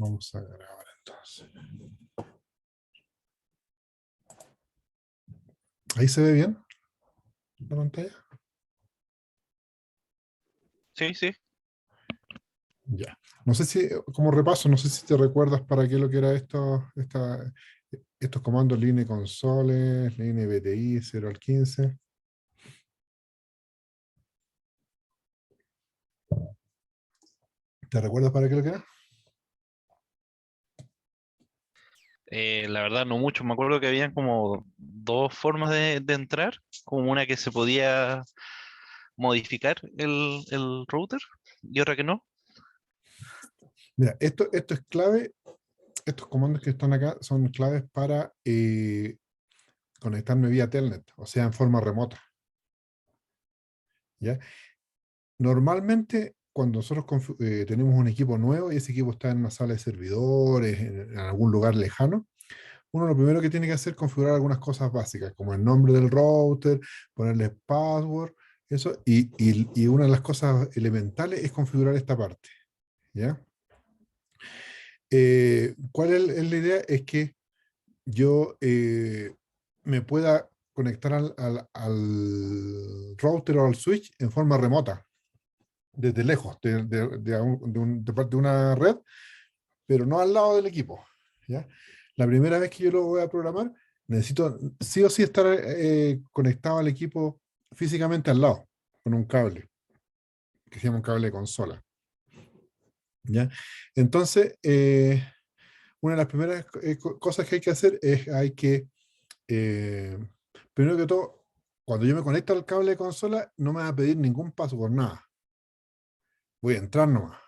Vamos a grabar entonces. ¿Ahí se ve bien la pantalla? Sí, sí. Ya. No sé si, como repaso, no sé si te recuerdas para qué lo que era estos comandos line console, line BTI 0 al 15. ¿Te recuerdas para qué lo que era? La verdad no mucho. Me acuerdo que habían como dos formas de entrar, como una que se podía modificar el router y otra que no. Mira, esto es clave. Estos comandos que están acá son claves para conectarme vía Telnet, o sea, en forma remota. ¿Ya? Normalmente, cuando nosotros tenemos un equipo nuevo y ese equipo está en una sala de servidores, en algún lugar lejano, uno lo primero que tiene que hacer es configurar algunas cosas básicas, como el nombre del router, ponerle password, eso, y una de las cosas elementales es configurar esta parte. ¿Ya? ¿Cuál es la idea? Es que yo me pueda conectar al router o al switch en forma remota, desde lejos, de parte de una red, pero no al lado del equipo. ¿Ya? La primera vez que yo lo voy a programar, necesito sí o sí estar conectado al equipo físicamente al lado, con un cable, que se llama un cable de consola. ¿Ya? Entonces, una de las primeras cosas que hay que hacer es, eh, primero que todo, cuando yo me conecto al cable de consola, no me va a pedir ningún password, nada. Voy a entrar nomás.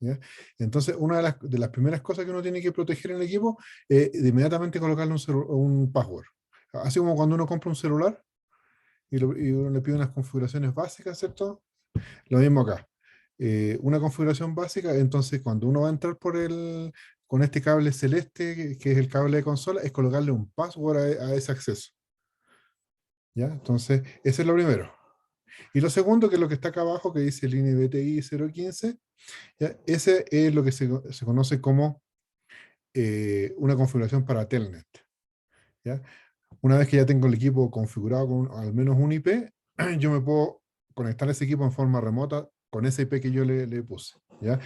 ¿Ya? Entonces, una de las primeras cosas que uno tiene que proteger en el equipo es de inmediatamente colocarle un password. Así como cuando uno compra un celular y uno le pide unas configuraciones básicas, ¿cierto? Lo mismo acá. Una configuración básica, entonces cuando uno va a entrar con este cable celeste, que es el cable de consola, es colocarle un password a ese acceso. ¿Ya? Entonces, ese es lo primero. Y lo segundo, que es lo que está acá abajo, que dice línea BTI 015, ¿ya? Ese es lo que se conoce como una configuración para Telnet. ¿Ya? Una vez que ya tengo el equipo configurado con al menos un IP, yo me puedo conectar a ese equipo en forma remota con ese IP que yo le puse. ¿Ya?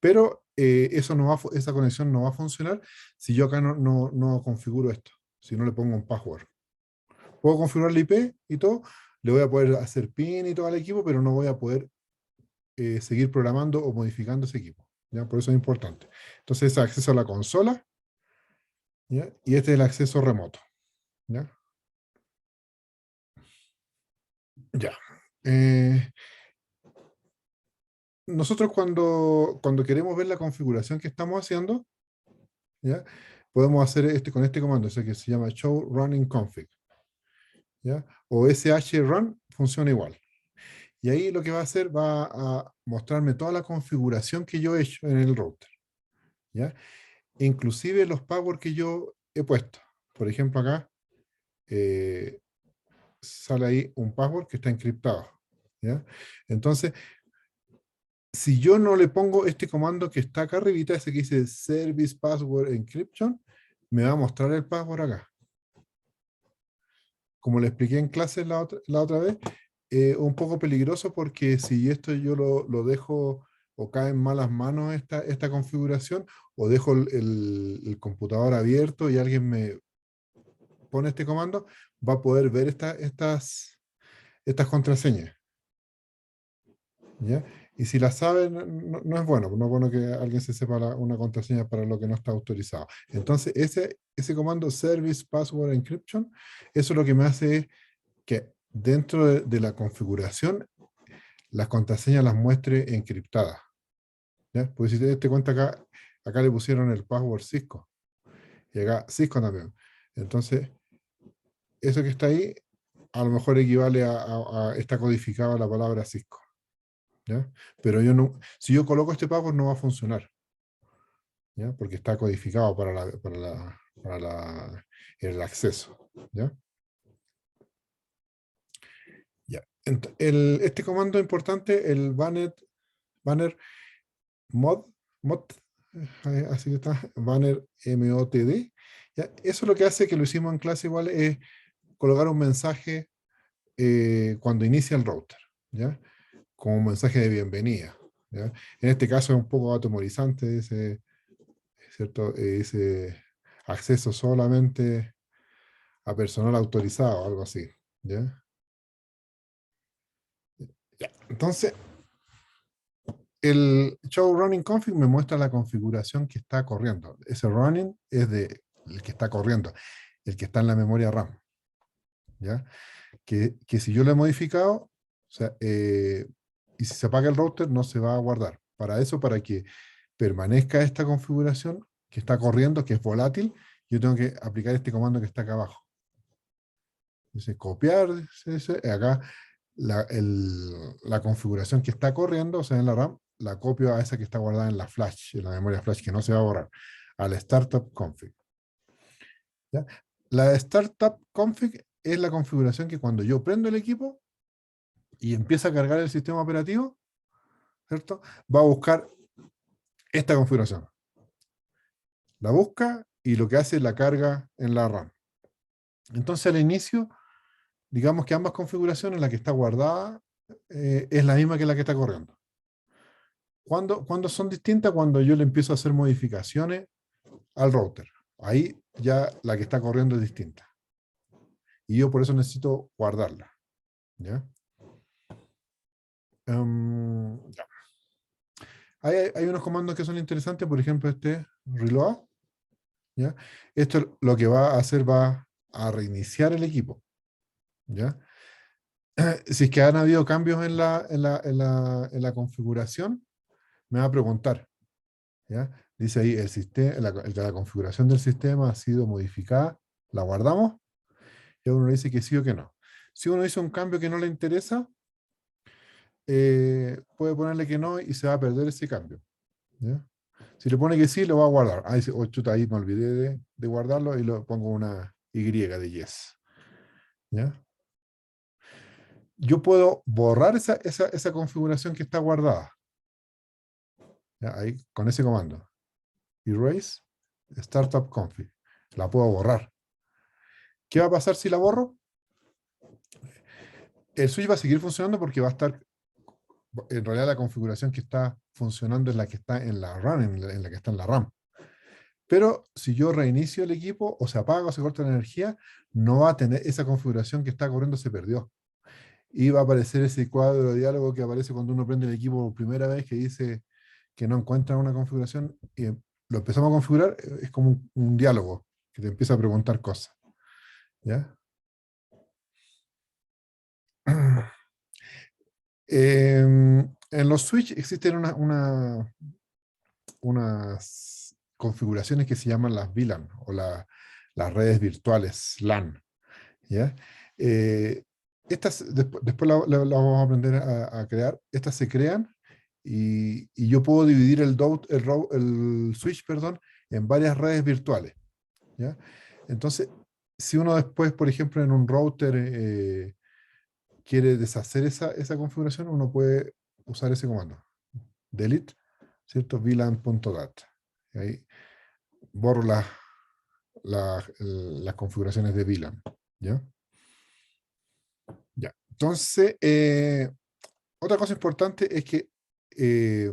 Pero esa conexión no va a funcionar si yo acá no configuro esto, si no le pongo un password. Puedo configurar el IP y todo, le voy a poder hacer PIN y todo al equipo, pero no voy a poder seguir programando o modificando ese equipo. ¿Ya? Por eso es importante. Entonces, es acceso a la consola, ¿ya? Y este es el acceso remoto. ¿Ya? Ya. Eh, Nosotros cuando queremos ver la configuración que estamos haciendo, ¿ya? Podemos hacer con este comando, o sea, que se llama show running config. ¿Ya? O shrun funciona igual. Y ahí lo que va a hacer va a mostrarme toda la configuración que yo he hecho en el router. ¿Ya? Inclusive los passwords que yo he puesto. Por ejemplo, acá eh, sale ahí un password que está encriptado. ¿Ya? Entonces, si yo no le pongo este comando que está acá arribita, ese que dice Service Password Encryption, me va a mostrar el password acá. Como le expliqué en clase la otra vez, un poco peligroso porque si esto yo lo dejo o cae en malas manos esta configuración, o dejo el computador abierto y alguien me pone este comando, va a poder ver estas contraseñas. ¿Ya? Y si la sabe, no es bueno, no es bueno que alguien se sepa una contraseña para lo que no está autorizado. Entonces, ese comando Service Password Encryption, eso lo que me hace es que dentro de la configuración, las contraseñas las muestre encriptadas. ¿Ya? Porque si te das cuenta acá le pusieron el password Cisco, y acá Cisco también. Entonces, eso que está ahí, a lo mejor equivale está codificado la palabra Cisco. ¿Ya? Pero si yo coloco este password no va a funcionar, ¿ya? Porque está codificado para el acceso. ¿Ya? Ya. Este comando importante, el banner mod, Así que está, banner MOTD. ¿Ya? Eso lo que hace, que lo hicimos en clase igual, es colocar un mensaje cuando inicia el router, ¿ya? Como un mensaje de bienvenida, ¿ya? En este caso es un poco atemorizante, ese, ¿cierto? Ese acceso solamente a personal autorizado, algo así, ¿ya? Ya. Entonces, el show running config me muestra la configuración que está corriendo. Ese running es de el que está corriendo, el que está en la memoria RAM, ¿ya? Que si yo lo he modificado, o sea, y si se apaga el router, no se va a guardar. Para eso, para que permanezca esta configuración que está corriendo, que es volátil, yo tengo que aplicar este comando que está acá abajo. Dice copiar, acá la configuración que está corriendo, o sea, en la RAM, la copio a esa que está guardada en la flash, en la memoria flash, que no se va a borrar, a la startup config. ¿Ya? La startup config es la configuración que cuando yo prendo el equipo y empieza a cargar el sistema operativo, ¿cierto? Va a buscar esta configuración. La busca y lo que hace es la carga en la RAM. Entonces al inicio, digamos que ambas configuraciones, la que está guardada es la misma que la que está corriendo. ¿Cuándo son distintas? Cuando yo le empiezo a hacer modificaciones al router. Ahí ya la que está corriendo es distinta. Y yo por eso necesito guardarla. ¿Ya? Ya. Hay unos comandos que son interesantes, por ejemplo este reload. ¿Ya? Esto lo que va a hacer, va a reiniciar el equipo. ¿Ya? Si es que han habido cambios en la configuración, me va a preguntar. ¿Ya? Dice ahí, el sistema, la configuración del sistema ha sido modificada, ¿la guardamos? Y uno le dice que sí o que no. Si uno hizo un cambio que no le interesa, puede ponerle que no y se va a perder ese cambio. ¿Ya? Si le pone que sí, lo va a guardar. Ah, dice, oh, chuta, ahí me olvidé de guardarlo y lo pongo una Y de yes. ¿Ya? Yo puedo borrar esa configuración que está guardada. ¿Ya? Ahí, con ese comando. Erase startup config. La puedo borrar. ¿Qué va a pasar si la borro? El switch va a seguir funcionando porque va a estar, en realidad la configuración que está funcionando es la que está en la RAM, en la que está en la RAM. Pero si yo reinicio el equipo, o se apaga o se corta la energía, no va a tener esa configuración que está corriendo, se perdió. Y va a aparecer ese cuadro de diálogo que aparece cuando uno prende el equipo por primera vez, que dice que no encuentra una configuración y lo empezamos a configurar, es como un diálogo que te empieza a preguntar cosas. ¿Ya? En los switch existen unas configuraciones que se llaman las VLAN o las redes virtuales LAN. ¿Ya? Eh, Estas, después la vamos a aprender a crear. Estas se crean y yo puedo dividir el switch, perdón, en varias redes virtuales. ¿Ya? Entonces, si uno después, por ejemplo, en un router quiere deshacer esa configuración, uno puede usar ese comando. Delete, ¿cierto? VLAN.dat. Y ahí borro las configuraciones de VLAN. ¿Ya? Ya. Entonces, otra cosa importante es que eh,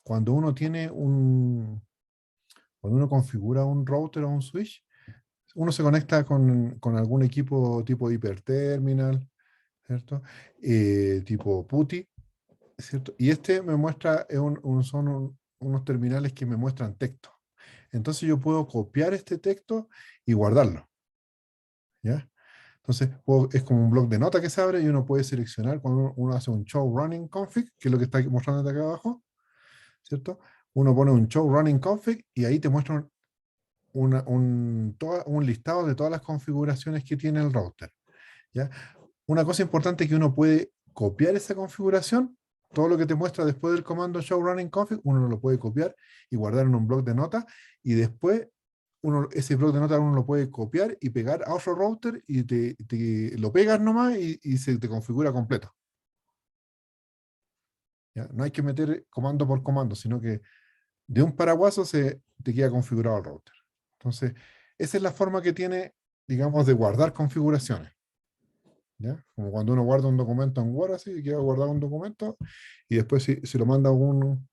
cuando uno cuando uno configura un router o un switch, uno se conecta con algún equipo tipo hiperterminal, ¿cierto? Tipo PuTTY, ¿cierto? Y este me muestra, unos terminales que me muestran texto. Entonces yo puedo copiar este texto y guardarlo, ¿ya? Entonces es como un bloc de nota que se abre y uno puede seleccionar cuando uno hace un show running config, que es lo que está mostrando acá abajo, ¿cierto? Uno pone un show running config y ahí te muestra un listado de todas las configuraciones que tiene el router, ¿ya? Una cosa importante es que uno puede copiar esa configuración, todo lo que te muestra después del comando show running config, uno lo puede copiar y guardar en un bloc de notas y después ese bloc de notas uno lo puede copiar y pegar a otro router y te lo pegas nomás y se te configura completo. ¿Ya? No hay que meter comando por comando, sino que de un paraguaso te queda configurado el router. Entonces, esa es la forma que tiene, digamos, de guardar configuraciones. ¿Ya? Como cuando uno guarda un documento en Word, así, queda guardado un documento, y después si lo manda a un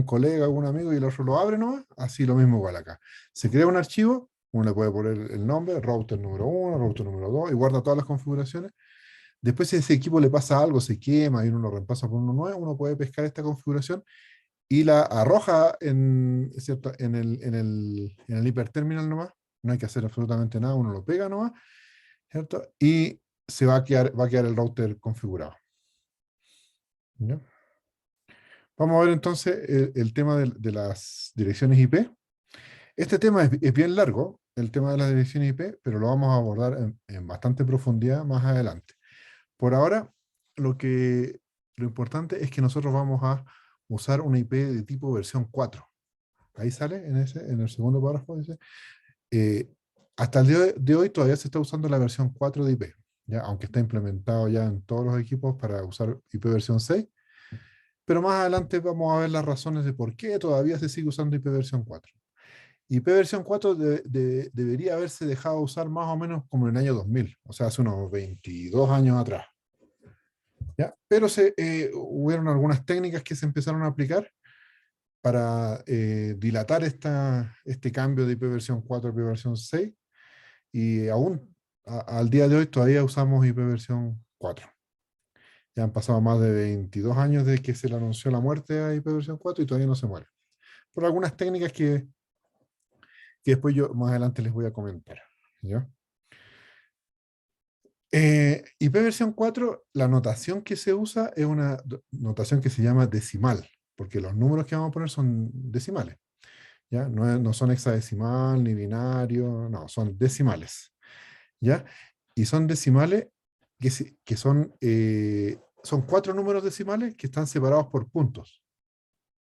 colega, a un amigo, y el otro lo abre nomás, así lo mismo igual acá. Se crea un archivo, uno le puede poner el nombre, router número uno, router número 2, y guarda todas las configuraciones. Después, si a ese equipo le pasa algo, se quema y uno lo reemplaza por uno nuevo, uno puede pescar esta configuración y la arroja ¿cierto? En el hiperterminal nomás. No hay que hacer absolutamente nada, uno lo pega nomás, ¿cierto? Y va a quedar el router configurado. ¿Ya? Vamos a ver entonces el tema de las direcciones IP. Este tema es bien largo, el tema de las direcciones IP, pero lo vamos a abordar en bastante profundidad más adelante. Por ahora, lo importante es que nosotros vamos a usar una IP de tipo versión 4. Ahí sale en el segundo párrafo, dice. eh, Hasta el día de hoy todavía se está usando la versión 4 de IP, ¿ya? Aunque está implementado ya en todos los equipos para usar IP versión 6, pero más adelante vamos a ver las razones de por qué todavía se sigue usando IP versión 4. IP versión 4 debería haberse dejado usar más o menos como en el año 2000, o sea, hace unos 22 años atrás. ¿Ya? Pero hubieron algunas técnicas que se empezaron a aplicar para dilatar este cambio de IP versión 4 a IP versión 6, y aún al día de hoy todavía usamos IP versión 4. Ya han pasado más de 22 años desde que se le anunció la muerte a IP versión 4 y todavía no se muere. Por algunas técnicas que después yo más adelante les voy a comentar. ¿Ya? IP versión 4, la notación que se usa es una notación que se llama decimal, porque los números que vamos a poner son decimales. ¿Ya? No son hexadecimal ni binario, no, son decimales. ¿Ya? Y son decimales que son 4 números decimales que están separados por puntos.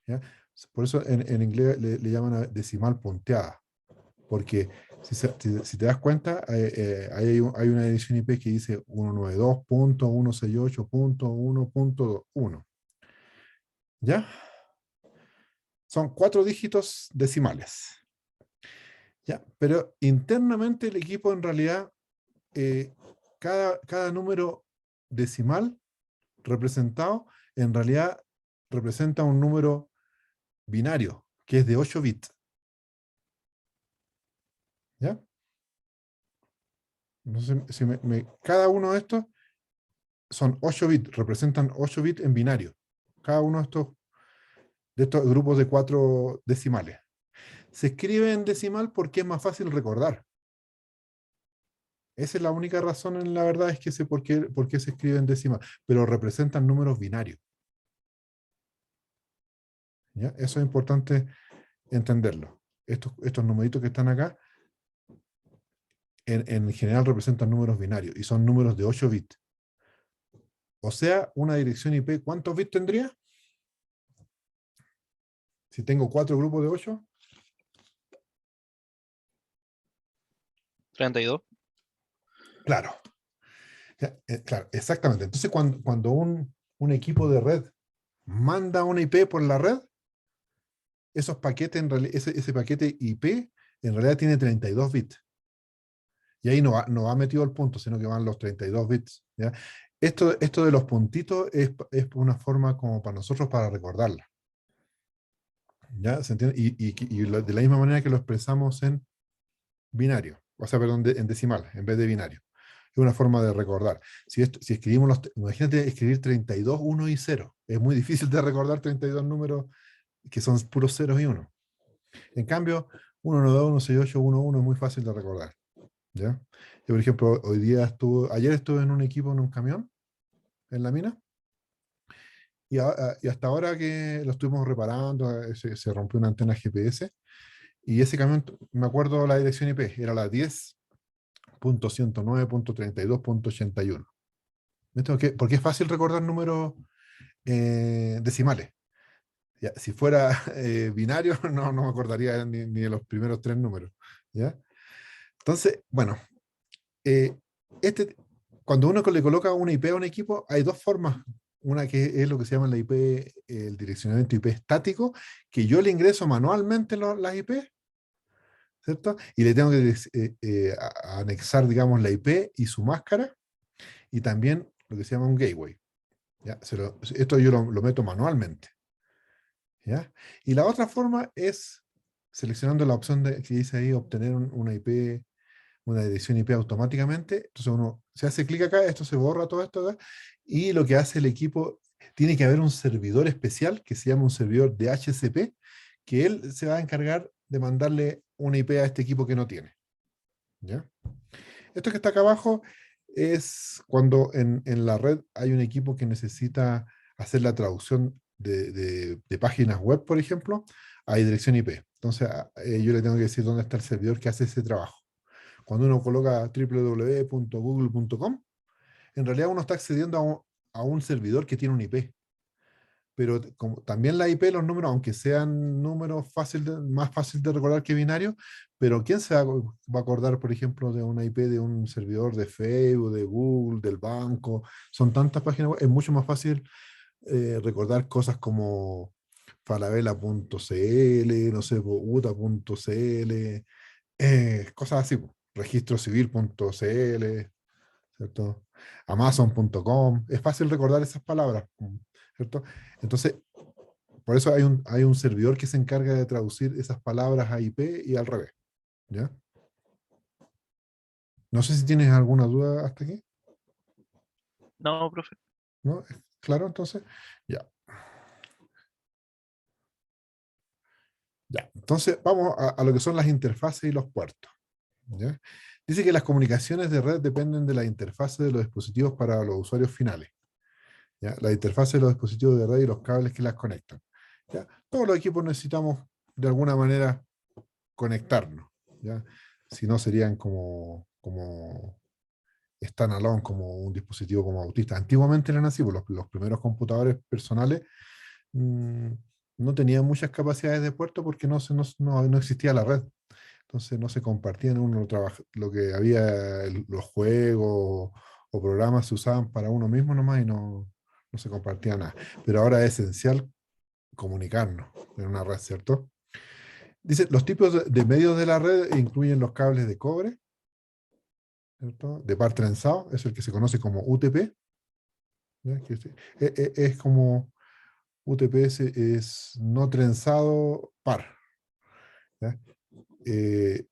¿Ya? Por eso en inglés le llaman a decimal punteada, porque si te das cuenta, hay una edición IP que dice 192.168.1.1. ¿Ya? Son 4 dígitos decimales. ¿Ya? Pero internamente el equipo en realidad, eh, cada número decimal representado en realidad representa un número binario, que es de 8 bits. ¿Ya? No sé si cada uno de estos son 8 bits, representan 8 bits en binario. Cada uno de estos grupos de 4 decimales. Se escribe en decimal porque es más fácil recordar. Esa es la única razón, en la verdad, es que sé por qué se escribe en decimal, pero representan números binarios. ¿Ya? Eso es importante entenderlo. Estos numeritos que están acá, en general representan números binarios y son números de 8 bits. O sea, una dirección IP, ¿cuántos bits tendría? Si tengo 4 grupos de 8. 32. Claro, claro, exactamente. Entonces, cuando un equipo de red manda una IP por la red, esos paquetes, ese paquete IP en realidad tiene 32 bits. Y ahí no va metido el punto, sino que van los 32 bits. ¿Ya? Esto de los puntitos es una forma como para nosotros para recordarla. ¿Ya? ¿Se entiende? De la misma manera que lo expresamos en binario, o sea, perdón, en decimal, en vez de binario. Es una forma de recordar. Si escribimos imagínate escribir 32, 1 y 0. Es muy difícil de recordar 32 números que son puros ceros y 1. En cambio, 1, 1, 2, 1, 6, 8, 1, 1 es muy fácil de recordar. ¿Ya? Yo, por ejemplo, ayer estuve en un equipo en un camión, en la mina, y hasta ahora que lo estuvimos reparando, se rompió una antena GPS, y ese camión, me acuerdo la dirección IP, era la 10.109.32.81. Porque es fácil recordar números decimales. Ya, si fuera binario, no me acordaría ni de los primeros 3 números. ¿Ya? Entonces, bueno, eh, este, cuando uno le coloca una IP a un equipo, hay dos formas una que es lo que se llama la IP, el direccionamiento IP estático, que yo le ingreso manualmente las IP, ¿cierto? Y le tengo que anexar, digamos, la IP y su máscara, y también lo que se llama un gateway. ¿Ya? Esto yo lo meto manualmente. ¿Ya? Y la otra forma es seleccionando la opción que dice ahí obtener una IP, una dirección IP automáticamente. Entonces uno se hace clic acá, esto se borra todo esto acá, y lo que hace el equipo, tiene que haber un servidor especial que se llama un servidor de HCP, que él se va a encargar de mandarle una IP a este equipo que no tiene. ¿Ya? Esto que está acá abajo es cuando en la red hay un equipo que necesita hacer la traducción de páginas web, por ejemplo, a dirección IP. Entonces, yo le tengo que decir dónde está el servidor que hace ese trabajo. Cuando uno coloca www.google.com, en realidad uno está accediendo a un servidor que tiene un IP. Pero como también la IP, los números, aunque sean números más fácil de recordar que binarios, pero ¿quién va a acordar, por ejemplo, de una IP de un servidor de Facebook, de Google, del banco? Son tantas páginas web, es mucho más fácil recordar cosas como falabella.cl, no sé, uta.cl, cosas así, po, registrocivil.cl, ¿cierto? Amazon.com, es fácil recordar esas palabras, ¿cierto? Entonces, por eso hay un servidor que se encarga de traducir esas palabras a IP y al revés, ¿ya? No sé si tienes alguna duda hasta aquí, No, profe. ¿no? ¿Claro? Entonces, ya, ya. Entonces, vamos a lo que son las interfaces y los puertos, ¿ya? Dice que las comunicaciones de red dependen de la interfase de los dispositivos para los usuarios finales, ¿ya? La interfase de los dispositivos de red y los cables que las conectan, ¿ya? Todos los equipos necesitamos, de alguna manera, conectarnos, ¿ya? Si no, serían como standalone, como un dispositivo como autista. Antiguamente eran así, pues los primeros computadores personales mmm, no tenían muchas capacidades de puerto porque no existía la red. Entonces no se compartían, lo que había, los juegos o programas se usaban para uno mismo nomás y no se compartía nada. Pero ahora es esencial comunicarnos en una red, ¿cierto? Dice, los tipos de medios de la red incluyen los cables de cobre, ¿cierto? De par trenzado, es el que se conoce como UTP, ¿ya? Es como UTP es no trenzado par, ¿ya? Eh,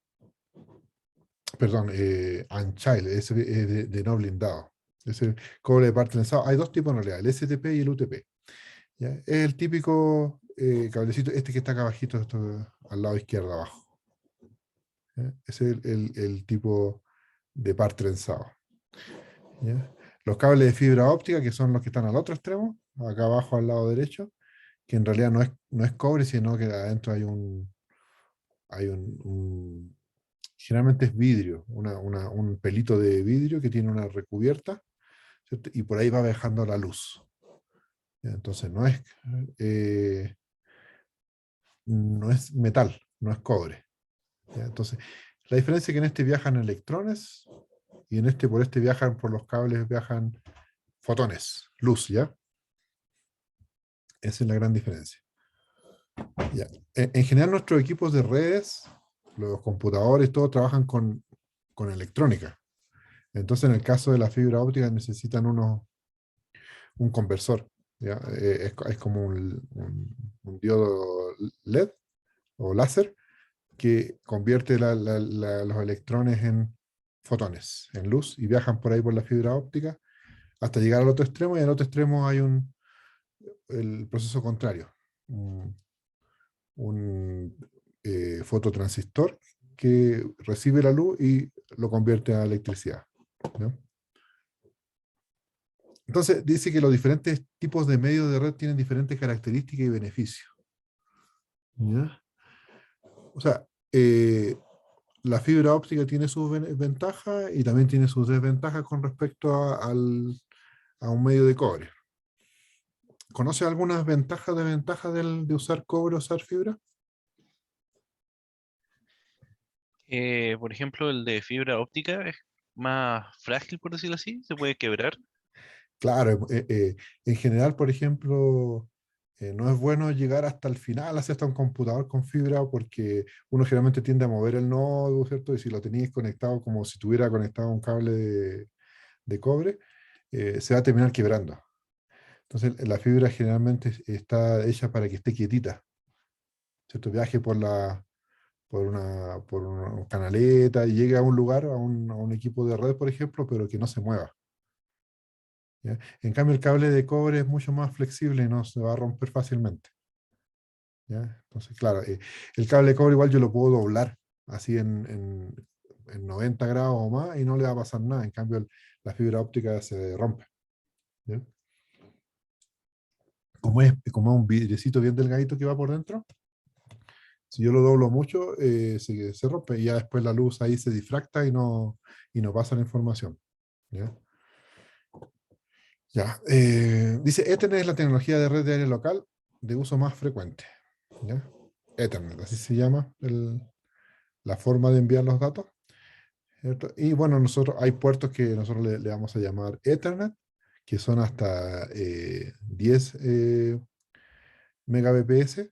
perdón, unchild, ese es de no blindado. Es el cobre de par trenzado. Hay dos tipos en realidad, el STP y el UTP. ¿Ya? Es el típico cablecito, este que está acá abajito, esto, al lado izquierdo abajo. ¿Ya? Ese es el tipo de par trenzado. ¿Ya? Los cables de fibra óptica, que son los que están al otro extremo, acá abajo al lado derecho, que en realidad no es cobre, sino que adentro hay generalmente es vidrio, un pelito de vidrio que tiene una recubierta, ¿cierto? Y por ahí va viajando la luz. ¿Ya? Entonces eh, no es metal, no es cobre. ¿Ya? Entonces, la diferencia es que en este viajan electrones y en por este viajan por los cables, viajan fotones, luz, ¿ya? Esa es la gran diferencia. Ya. En general, nuestros equipos de redes, los computadores, todo trabajan con electrónica. Entonces, en el caso de la fibra óptica, necesitan un conversor. ¿Ya? Es como un diodo LED o láser que convierte los electrones en fotones, en luz, y viajan por ahí por la fibra óptica hasta llegar al otro extremo, y al otro extremo hay el proceso contrario, un fototransistor que recibe la luz y lo convierte a electricidad, ¿no? Entonces, dice que los diferentes tipos de medios de red tienen diferentes características y beneficios. ¿Ya? O sea, la fibra óptica tiene sus ventajas y también tiene sus desventajas con respecto a un medio de cobre. ¿Conoce algunas desventajas de usar cobre o usar fibra? Por ejemplo, el de fibra óptica es más frágil, por decirlo así, se puede quebrar. Claro, en general, por ejemplo, no es bueno llegar hasta el final, hacia hasta un computador con fibra, porque uno generalmente tiende a mover el nodo, ¿cierto? Y si lo tenéis conectado como si tuviera conectado un cable de cobre, se va a terminar quebrando. Entonces, la fibra generalmente está hecha para que esté quietita, ¿cierto? Viaje por una canaleta y llegue a un lugar, a un equipo de red, por ejemplo, pero que no se mueva. ¿Ya? En cambio, el cable de cobre es mucho más flexible y no se va a romper fácilmente. ¿Ya? Entonces, claro, el cable de cobre igual yo lo puedo doblar así en 90 grados o más y no le va a pasar nada. En cambio, la fibra óptica se rompe. ¿Ya? Como es un vidriecito bien delgadito que va por dentro, si yo lo doblo mucho, se rompe y ya después la luz ahí se difracta y no pasa la información. ¿Ya? Ya, dice, Ethernet es la tecnología de red de área local de uso más frecuente. ¿Ya? Ethernet, así se llama la forma de enviar los datos. ¿Cierto? Y bueno, nosotros hay puertos que nosotros le vamos a llamar Ethernet, que son hasta 10 megabps.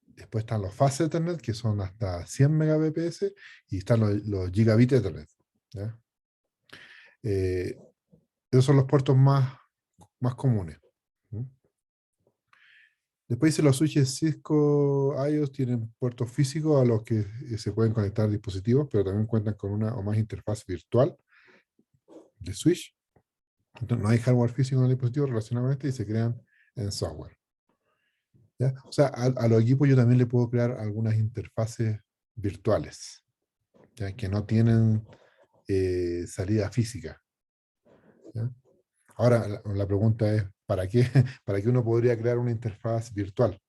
Después están los Fast Ethernet, que son hasta 100 megabps. Y están los Gigabit Ethernet. ¿Ya? Eh, esos son los puertos más comunes. ¿Mm? Después dice los switches Cisco iOS tienen puertos físicos a los que se pueden conectar dispositivos, pero también cuentan con una o más interfaz virtual de switch. Entonces, no hay hardware físico en el dispositivo relacionadamente y se crean en software. ¿Ya? O sea, a los equipos yo también le puedo crear algunas interfaces virtuales, ¿ya? Que no tienen salida física. ¿Ya? Ahora, la pregunta es, ¿para qué? ¿Para qué uno podría crear una interfaz virtual?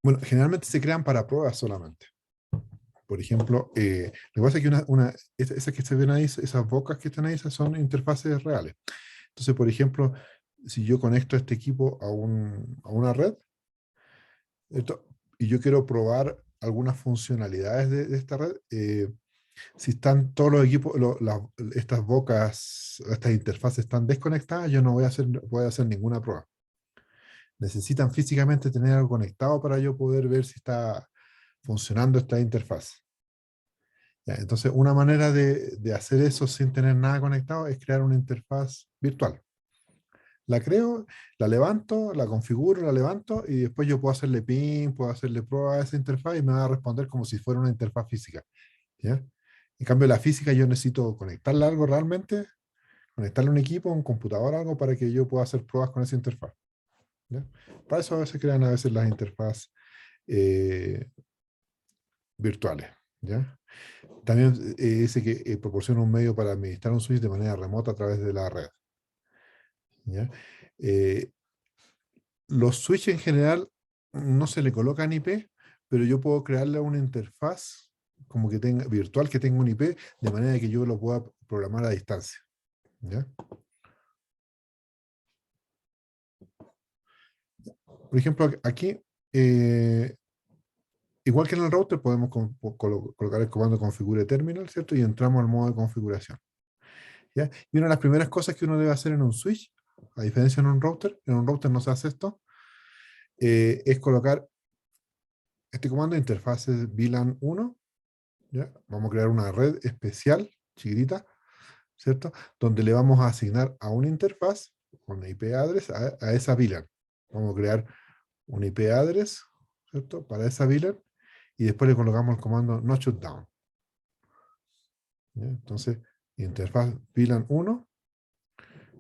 Bueno, generalmente se crean para pruebas solamente. Por ejemplo, lo que pasa es que esas que se ven ahí, esas bocas que están ahí, esas son interfaces reales. Entonces, por ejemplo, si yo conecto este equipo a una red, y yo quiero probar algunas funcionalidades de esta red, si están todos los equipos, estas bocas, estas interfaces están desconectadas, yo no voy a hacer ninguna prueba. Necesitan físicamente tener algo conectado para yo poder ver si está funcionando esta interfaz. Ya, entonces, una manera de hacer eso sin tener nada conectado es crear una interfaz virtual. La creo, la levanto, la configuro, la levanto y después yo puedo hacerle ping, puedo hacerle prueba a esa interfaz y me va a responder como si fuera una interfaz física. ¿Ya? En cambio, la física yo necesito conectarla a algo realmente, conectarle a un equipo, un computador, algo para que yo pueda hacer pruebas con esa interfaz. ¿Ya? Para eso se crean a veces las interfaces eh, virtuales. ¿Ya? También dice que proporciona un medio para administrar un switch de manera remota a través de la red. ¿Ya? Eh, los switches en general no se le colocan IP, pero yo puedo crearle una interfaz como que tenga, virtual que tenga un IP, de manera que yo lo pueda programar a distancia. ¿Ya? Por ejemplo, aquí, eh, igual que en el router, podemos colocar el comando configure terminal, ¿cierto? Y entramos al modo de configuración. ¿Ya? Y una de las primeras cosas que uno debe hacer en un switch, a diferencia en un router no se hace esto, es colocar este comando de interfaces VLAN 1. ¿Ya? Vamos a crear una red especial, chiquitita, ¿cierto? Donde le vamos a asignar a una interfaz, una IP address, a esa VLAN. Vamos a crear un IP address, ¿cierto? Para esa VLAN y después le colocamos el comando no shutdown. ¿Ya? Entonces, interfaz VLAN 1,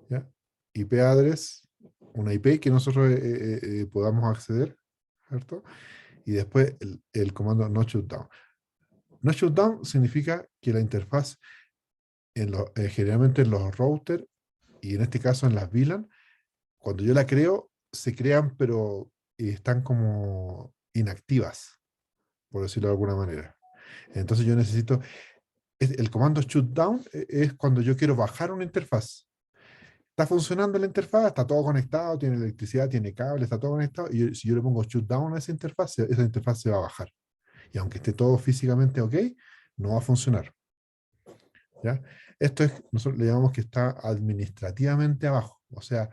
¿ya? IP address, una IP que nosotros podamos acceder, ¿cierto? Y después el comando no shutdown. No shutdown significa que la interfaz, generalmente en los routers, y en este caso en las VLAN, cuando yo la creo, se crean, pero están como inactivas, por decirlo de alguna manera. Entonces yo necesito, el comando shutdown es cuando yo quiero bajar una interfaz. Está funcionando la interfaz, está todo conectado, tiene electricidad, tiene cable, está todo conectado, y si yo le pongo shutdown a esa interfaz se va a bajar. Y aunque esté todo físicamente ok, no va a funcionar. ¿Ya? Esto es, nosotros le llamamos que está administrativamente abajo. O sea,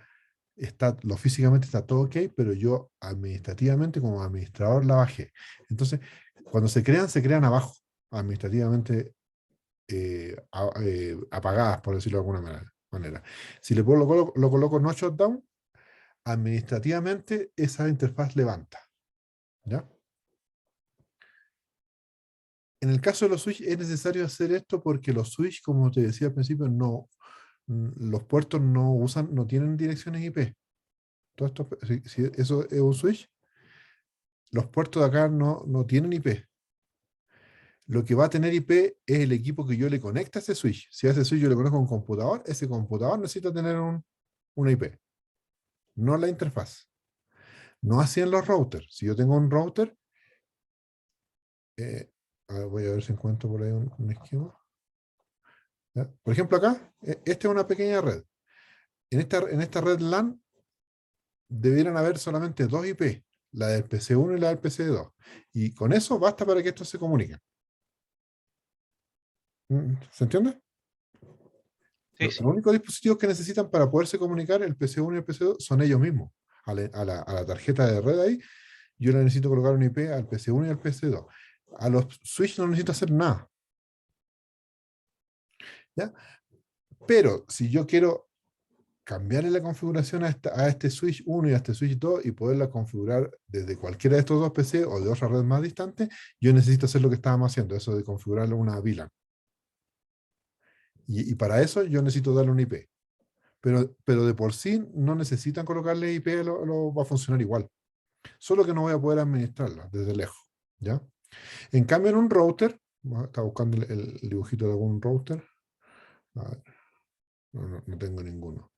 lo físicamente está todo ok, pero yo administrativamente como administrador la bajé. Entonces, cuando se crean abajo, administrativamente apagadas, por decirlo de alguna manera. Si lo coloco no shutdown, administrativamente esa interfaz levanta. ¿Ya? En el caso de los switch es necesario hacer esto porque los switch, como te decía al principio, los puertos no tienen direcciones IP. Todo esto, si eso es un switch, los puertos de acá no tienen IP. Lo que va a tener IP es el equipo que yo le conecte a ese switch. Si a ese switch yo le conecto un computador, ese computador necesita tener una IP, no la interfaz. No así en los routers. Si yo tengo un router, eh, voy a ver si encuentro por ahí un esquema. ¿Ya? Por ejemplo, acá, esta es una pequeña red. En esta red LAN debieran haber solamente dos IP, la del PC1 y la del PC2. Y con eso basta para que estos se comuniquen. ¿Se entiende? Sí, Los sí. únicos dispositivos que necesitan para poderse comunicar el PC1 y el PC2 son ellos mismos. A la tarjeta de red ahí, yo le necesito colocar un IP al PC1 y al PC2. A los switch no necesito hacer nada. ¿Ya? Pero si yo quiero cambiarle la configuración a este switch 1 y a este switch 2 y poderla configurar desde cualquiera de estos dos PC o de otra red más distante, yo necesito hacer lo que estábamos haciendo, eso de configurarle una VLAN. Y para eso yo necesito darle un IP. Pero de por sí no necesitan colocarle IP, va a funcionar igual. Solo que no voy a poder administrarla desde lejos. ¿Ya? En cambio, en un router, está buscando el dibujito de algún router. A ver, no tengo ninguno.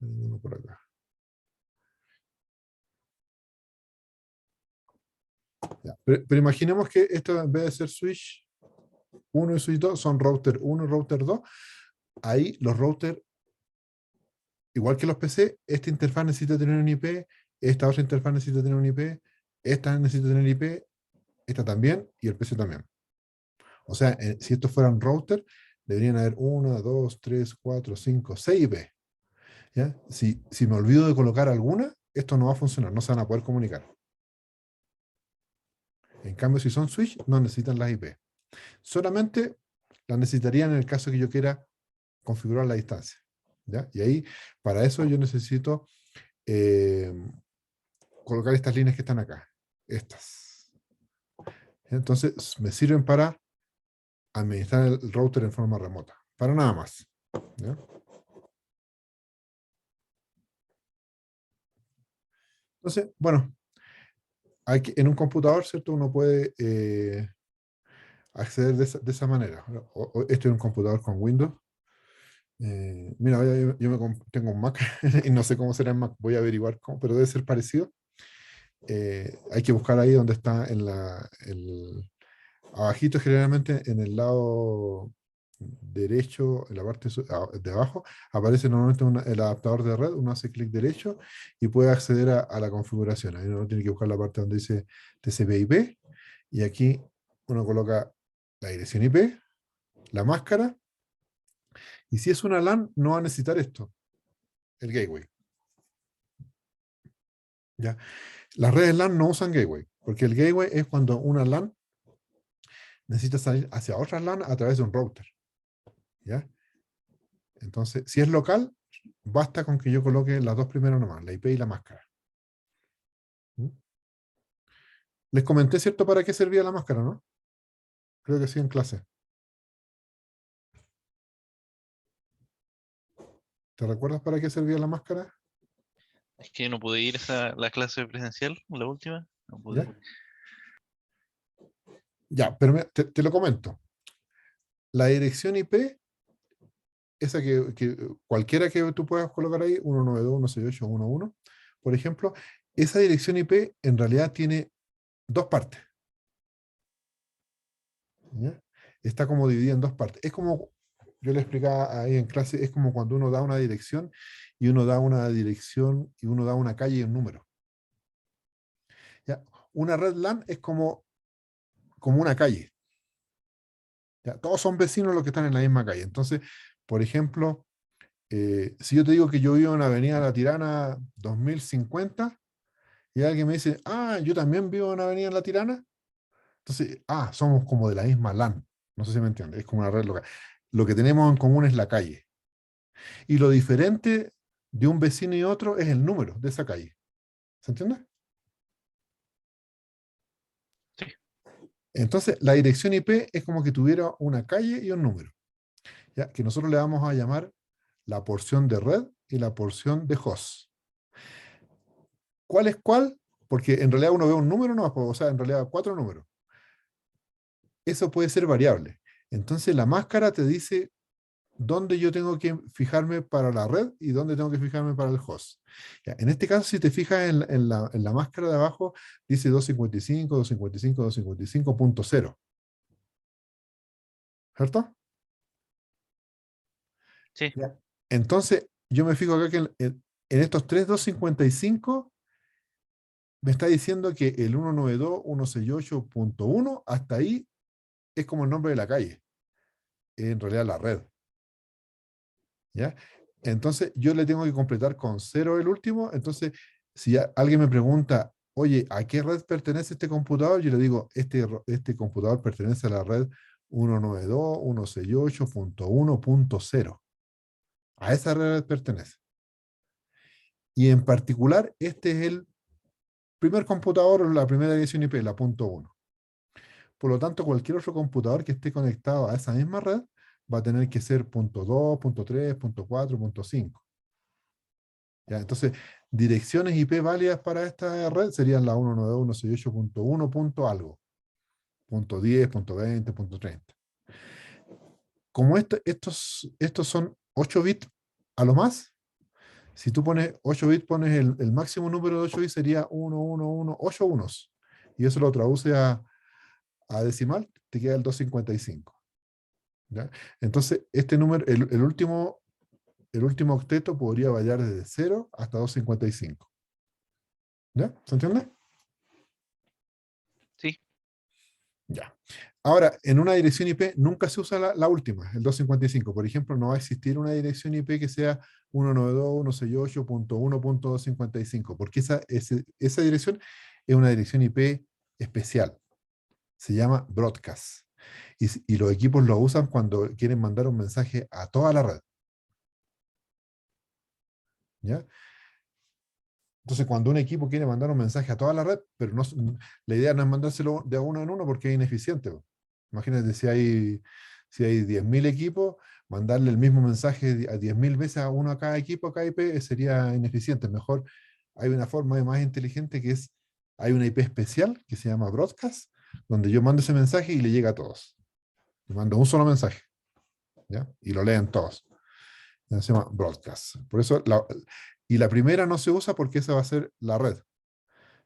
Ninguno por acá. Ya. Pero imaginemos que esto en vez de ser switch 1 y switch 2 son router 1 y router 2. Ahí los routers, igual que los PC, esta interfaz necesita tener un IP, esta otra interfaz necesita tener un IP, esta necesita tener IP, esta también y el PC también. O sea, si estos fueran router, deberían haber 1, 2, 3, 4, 5, 6 IP. ¿Ya? Si me olvido de colocar alguna, esto no va a funcionar, no se van a poder comunicar. En cambio, si son switch, no necesitan las IP. Solamente las necesitarían en el caso que yo quiera configurar la distancia. ¿Ya? Y ahí, para eso yo necesito eh, colocar estas líneas que están acá. Estas. Entonces, me sirven para administrar el router en forma remota. Para nada más. ¿Ya? Entonces, bueno, en un computador, ¿cierto? Uno puede acceder de esa manera. Esto es un computador con Windows. Mira, tengo un Mac y no sé cómo será en Mac. Voy a averiguar cómo, pero debe ser parecido. Hay que buscar ahí donde está abajito, generalmente en el lado derecho, en la parte de abajo, aparece normalmente el adaptador de red. Uno hace clic derecho y puede acceder a la configuración. Ahí uno tiene que buscar la parte donde dice TCP/IP y aquí uno coloca la dirección IP, la máscara, y si es una LAN no va a necesitar esto, el gateway. ¿Ya? Las redes LAN no usan gateway, porque el gateway es cuando una LAN necesita salir hacia otra LAN a través de un router. ¿Ya? Entonces, si es local, basta con que yo coloque las dos primeras nomás, la IP y la máscara. ¿Mm? Les comenté, ¿cierto?, para qué servía la máscara, ¿no? Creo que sí en clase. ¿Te recuerdas para qué servía la máscara? Es que no pude ir a la clase presencial, la última. No pude. ¿Ya? Ya, pero te lo comento. La dirección IP, esa que cualquiera que tú puedas colocar ahí, 192.168.1.1, por ejemplo, esa dirección IP en realidad tiene dos partes. ¿Ya? Está como dividida en dos partes. Es como, yo le explicaba ahí en clase, es como cuando uno da una dirección y uno da una dirección y uno da una calle y un número. ¿Ya? una red LAN es como una calle. ¿Ya? Todos son vecinos los que están en la misma calle. Entonces, por ejemplo, si yo te digo que yo vivo en la Avenida La Tirana 2050 y alguien me dice, ah, yo también vivo en la Avenida La Tirana, entonces, somos como de la misma LAN. No sé si me entiendes, es como una red local. Lo que tenemos en común es la calle. Y lo diferente de un vecino y otro es el número de esa calle. ¿Se entiende? Sí, Entonces, la dirección IP es como que tuviera una calle y un número, ¿ya? Que nosotros le vamos a llamar la porción de red y la porción de host. ¿Cuál es cuál? Porque en realidad uno ve un número, no, o sea, en realidad 4 números. Eso puede ser variable. Entonces, la máscara te dice dónde yo tengo que fijarme para la red y dónde tengo que fijarme para el host. Ya, en este caso, si te fijas en la máscara de abajo, dice 255, 255, 255.0, ¿cierto? sí, Ya. Entonces, yo me fijo acá que en estos tres 255 me está diciendo que el 192.168.1 hasta ahí es como el nombre de la calle, es en realidad la red, ¿ya? Entonces, yo le tengo que completar con cero el último. Entonces, si alguien me pregunta, oye, ¿a qué red pertenece este computador? Yo le digo, este computador pertenece a la red 192.168.1.0. A esa red pertenece. Y en particular, este es el primer computador o la primera dirección IP, la punto 1. Por lo tanto, cualquier otro computador que esté conectado a esa misma red va a tener que ser punto 2, punto 3, punto 4, punto 5. ¿Ya? Entonces, direcciones IP válidas para esta red serían la 192.168.1. Punto algo, punto 10, punto 20, punto 30. Como estos son 8 bits a lo más, si tú pones 8 bits, pones el máximo número de 8 bits sería 1, 1, 1, 8 unos. Y eso lo traduce a decimal, te queda el 255. ¿Ya? Entonces, este número, el último octeto podría variar desde 0 hasta 255. ¿Ya? ¿Se entiende? sí. Ya. Ahora, en una dirección IP nunca se usa la última, el 255. Por ejemplo, no va a existir una dirección IP que sea 192.168.1.255, porque esa dirección es una dirección IP especial. Se llama broadcast. Y los equipos lo usan cuando quieren mandar un mensaje a toda la red. ¿Ya? Entonces, cuando un equipo quiere mandar un mensaje a toda la red, pero no, la idea no es mandárselo de uno en uno porque es ineficiente. Imagínate si hay 10.000 equipos, mandarle el mismo mensaje a 10.000 veces a uno a cada equipo, a cada IP, sería ineficiente. Mejor hay una forma más inteligente hay una IP especial que se llama Broadcast, donde yo mando ese mensaje y le llega a todos. Le mando un solo mensaje, ¿ya? Y lo leen todos. Se llama Broadcast. Por eso, y la primera no se usa porque esa va a ser la red.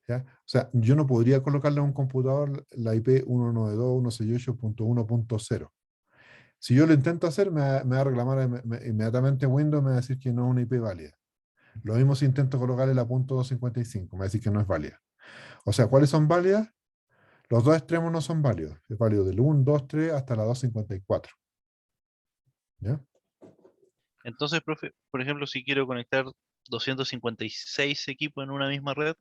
¿Ya? O sea, yo no podría colocarle a un computador la IP 192.168.1.0. Si yo lo intento hacer, me va a reclamar inmediatamente Windows, me va a decir que no es una IP válida. Lo mismo si intento colocarle la .255, me va a decir que no es válida. O sea, ¿cuáles son válidas? Los dos extremos no son válidos. Es válido del 1, 2, 3 hasta la 254. ¿Ya? Entonces, profe, por ejemplo, si quiero conectar 256 equipos en una misma red,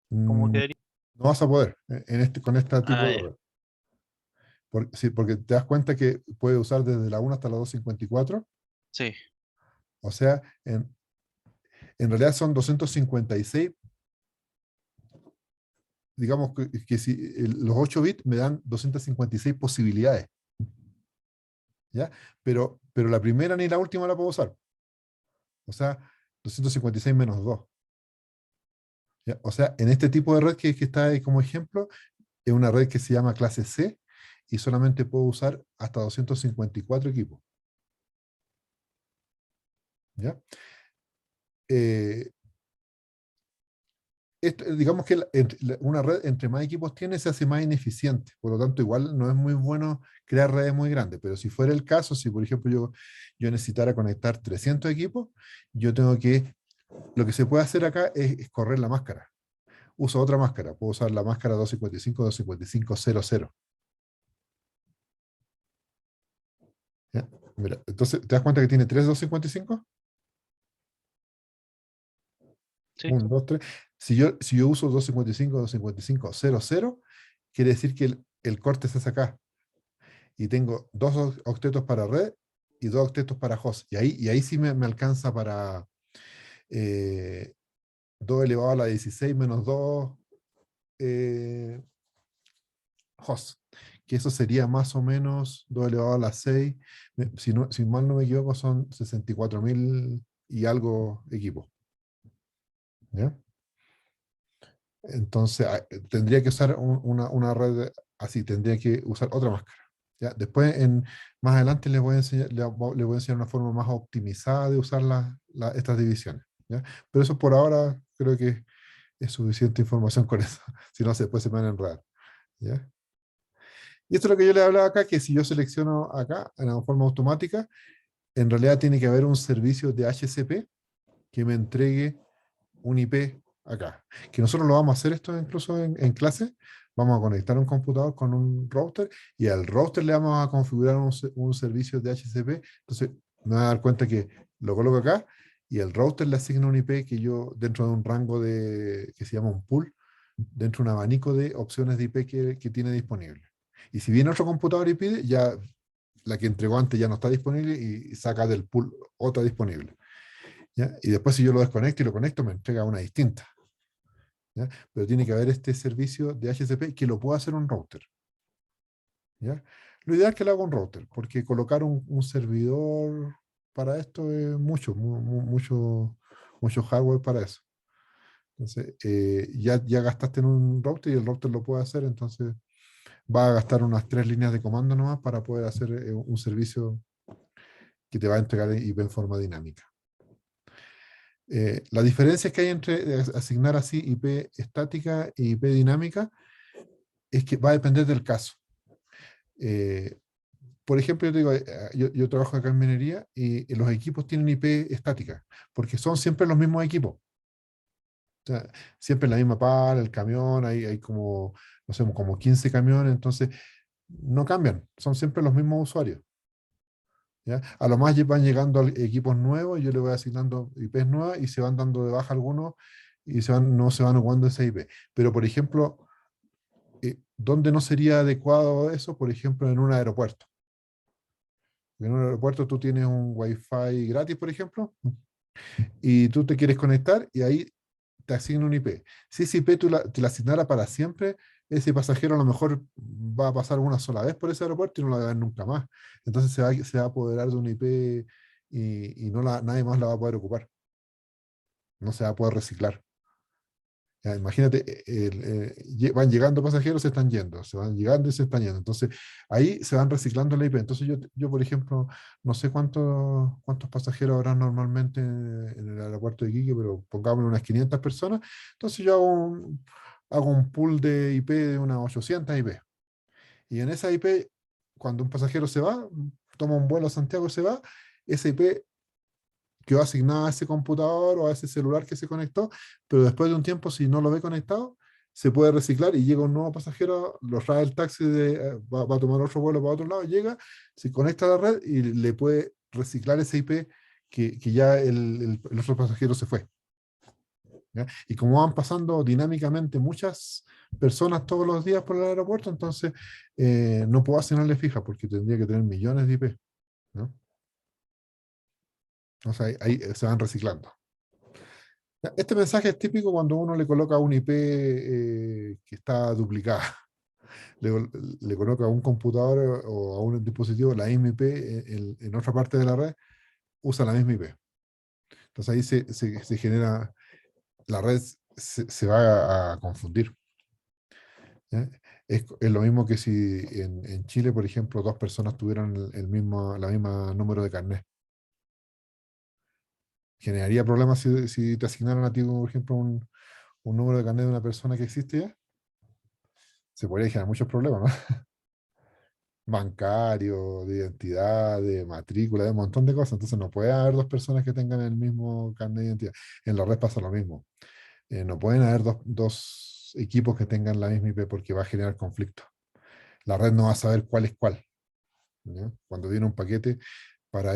¿cómo Mm, quedaría? no vas a poder con este tipo Ah, de ya. red. Sí, porque te das cuenta que puede usar desde la 1 hasta la 254. Sí, O sea, en realidad son 256. Digamos que si los 8 bits me dan 256 posibilidades, ¿ya? Pero la primera ni la última la puedo usar. O sea, 256 menos 2. ¿Ya? O sea, en este tipo de red que está ahí como ejemplo, es una red que se llama clase C y solamente puedo usar hasta 254 equipos. ¿Ya? Eh, digamos que una red entre más equipos tiene se hace más ineficiente, por lo tanto igual no es muy bueno crear redes muy grandes, pero si fuera el caso, si por ejemplo yo necesitara conectar 300 equipos, lo que se puede hacer acá es correr la máscara. uso otra máscara. Puedo usar la máscara 255.255.00. ¿Ya? Mira, entonces, ¿te das cuenta que tiene tres 255? Sí. 1, 2, 3. Si yo uso 255.255.00, quiere decir que el corte se hace acá. Y tengo dos octetos para red y dos octetos para host. Y ahí sí me alcanza para eh, 2 elevado a la 16 menos 2 eh, host. Que eso sería más o menos 2 elevado a la 6. Si mal no me equivoco, son 64.000 y algo equipos. ¿Ya? Entonces, tendría que usar una red así, tendría que usar otra máscara. ¿Ya? Después, más adelante, les voy a enseñar, les voy a enseñar una forma más optimizada de usar estas divisiones. ¿Ya? Pero eso por ahora creo que es suficiente información con eso. Si no, después se me van a enredar. ¿Ya? Y esto es lo que yo les hablaba acá, que si yo selecciono acá, en la forma automática, en realidad tiene que haber un servicio de HCP que me entregue un IP acá. Que nosotros lo vamos a hacer esto incluso en clase. Vamos a conectar un computador con un router y al router le vamos a configurar un servicio de HCP. Entonces me voy a dar cuenta que lo coloco acá y el router le asigna un IP que yo, dentro de un rango que se llama un pool, dentro de un abanico de opciones de IP que tiene disponible. Y si viene otro computador y pide, ya la que entregó antes ya no está disponible y saca del pool otra disponible. ¿Ya? Y después si yo lo desconecto y lo conecto, me entrega una distinta. ¿Ya? Pero tiene que haber este servicio de HCP que lo pueda hacer un router. ¿Ya? Lo ideal es que lo haga un router, porque colocar un servidor para esto es mucho hardware para eso. Entonces, ya gastaste en un router y el router lo puede hacer, entonces va a gastar unas 3 líneas de comando nomás para poder hacer un servicio que te va a entregar IP en forma dinámica. La diferencia que hay entre asignar así IP estática y IP dinámica es que va a depender del caso. Eh, por ejemplo, yo, te digo, yo trabajo acá en minería y los equipos tienen IP estática, porque son siempre los mismos equipos. O sea, siempre la misma pala, el camión, hay como, no sé, como 15 camiones, entonces no cambian, son siempre los mismos usuarios. ¿Ya? A lo más van llegando equipos nuevos, y yo le voy asignando IPs nuevas y se van dando de baja algunos y no se van ocupando ese IP. Pero, por ejemplo, ¿dónde no sería adecuado eso? Por ejemplo, en un aeropuerto. En un aeropuerto tú tienes un Wi-Fi gratis, por ejemplo, y tú te quieres conectar y ahí te asigna un IP. Si ese IP te la asignara para siempre, ese pasajero a lo mejor va a pasar una sola vez por ese aeropuerto y no la va a ver nunca más. Entonces se va a apoderar de un IP y nadie más la va a poder ocupar. No se va a poder reciclar. Ya, imagínate, van llegando pasajeros, se están yendo, se van llegando y se están yendo. Entonces, ahí se van reciclando la IP. Entonces, yo por ejemplo, no sé cuántos pasajeros habrá normalmente en el aeropuerto de Iquique, pero pongámosle unas 500 personas. Entonces, yo hago un pool de IP de unas 800 IP. Y en esa IP, cuando un pasajero se va, toma un vuelo a Santiago y se va, esa IP quedó asignada a ese computador o a ese celular que se conectó, pero después de un tiempo, si no lo ve conectado, se puede reciclar y llega un nuevo pasajero, lo trae el taxi, va a tomar otro vuelo para otro lado, llega, se conecta a la red y le puede reciclar ese IP que ya el otro pasajero se fue. ¿Ya? Y como van pasando dinámicamente muchas personas todos los días por el aeropuerto, entonces no puedo asignarle fija porque tendría que tener millones de IP. ¿No? O sea, ahí se van reciclando. Este mensaje es típico cuando uno le coloca un IP que está duplicada. Le, le coloca a un computador o a un dispositivo la misma IP en otra parte de la red, usa la misma IP. Entonces ahí se genera, la red se va a confundir. ¿Ya? Es lo mismo que si en Chile, por ejemplo, dos personas tuvieran la misma número de carnet. Generaría problemas si te asignaran a ti, por ejemplo, un número de carnet de una persona que existe ya. Se podría generar muchos problemas, ¿no? Bancario, de identidad, de matrícula, de un montón de cosas. Entonces no puede haber dos personas que tengan el mismo carnet de identidad. En la red pasa lo mismo. No pueden haber dos equipos que tengan la misma IP porque va a generar conflicto. La red no va a saber cuál es cuál. ¿Ya? Cuando viene un paquete para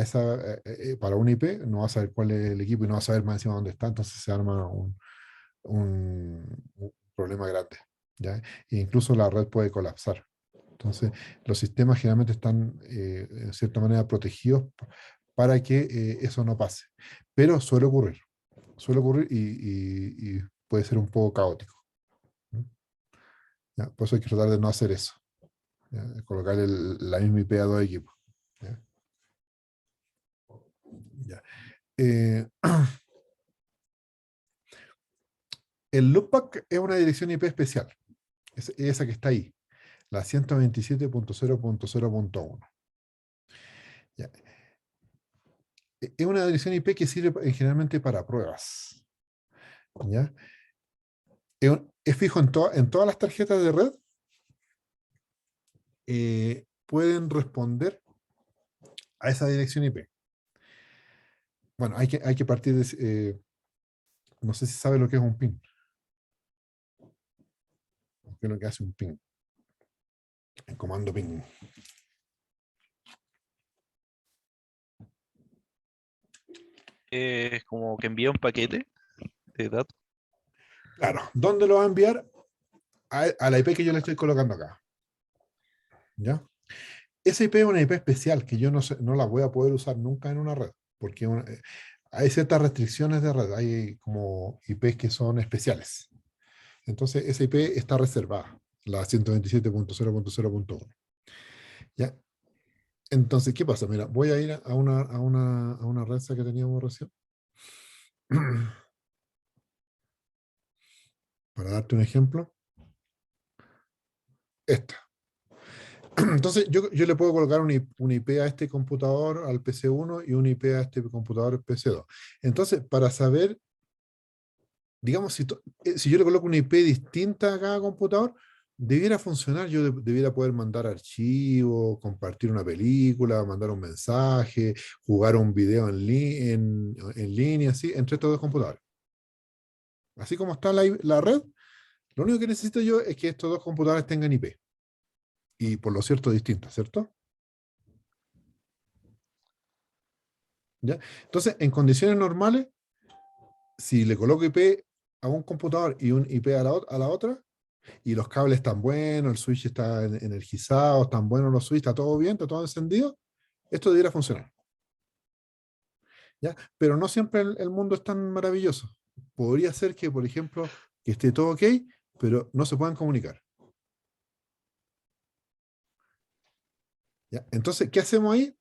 una IP, no va a saber cuál es el equipo y no va a saber más encima dónde está, entonces se arma un problema grande. ¿Ya? E incluso la red puede colapsar. Entonces, los sistemas generalmente están, en cierta manera, protegidos para que eso no pase. Pero suele ocurrir y puede ser un poco caótico. ¿Mm? ¿Ya? Por eso hay que tratar de no hacer eso. ¿Ya? Colocar la misma IP a dos equipos. ¿Ya? Ya. Eh, el loopback es una dirección IP especial, es esa que está ahí, la 127.0.0.1. ¿Ya? Es una dirección IP que sirve generalmente para pruebas. ¿Ya? Es fijo en todas las tarjetas de red, pueden responder a esa dirección IP. Bueno, hay que partir de, no sé si sabe lo que es un PIN, qué es lo que hace un PIN, el comando PIN. Es como que envía un paquete de datos. Claro, ¿dónde lo va a enviar? A la IP que yo le estoy colocando acá. ¿Ya? Esa IP es una IP especial que yo no la voy a poder usar nunca en una red, porque hay ciertas restricciones de red, hay como IPs que son especiales. Entonces, esa IP está reservada, la 127.0.0.1. ¿Ya? Entonces, ¿qué pasa? Mira, voy a ir a una red que teníamos recién. Para darte un ejemplo, esta. Entonces, yo le puedo colocar un IP a este computador, al PC1, y un IP a este computador, al PC2. Entonces, para saber, digamos, si yo le coloco una IP distinta a cada computador, debiera funcionar. Yo debiera poder mandar archivos, compartir una película, mandar un mensaje, jugar un video en línea, así, entre estos dos computadores. Así como está la red, lo único que necesito yo es que estos dos computadores tengan IP. Y por lo cierto, distintas, ¿cierto? ¿Ya? Entonces, en condiciones normales, si le coloco IP a un computador y un IP a la otra, y los cables están buenos, el switch está energizado, están buenos los switches, está todo bien, está todo encendido, esto debiera funcionar. ¿Ya? Pero no siempre el mundo es tan maravilloso. Podría ser que, por ejemplo, que esté todo ok, pero no se puedan comunicar. ¿Ya? Entonces, ¿qué hacemos ahí?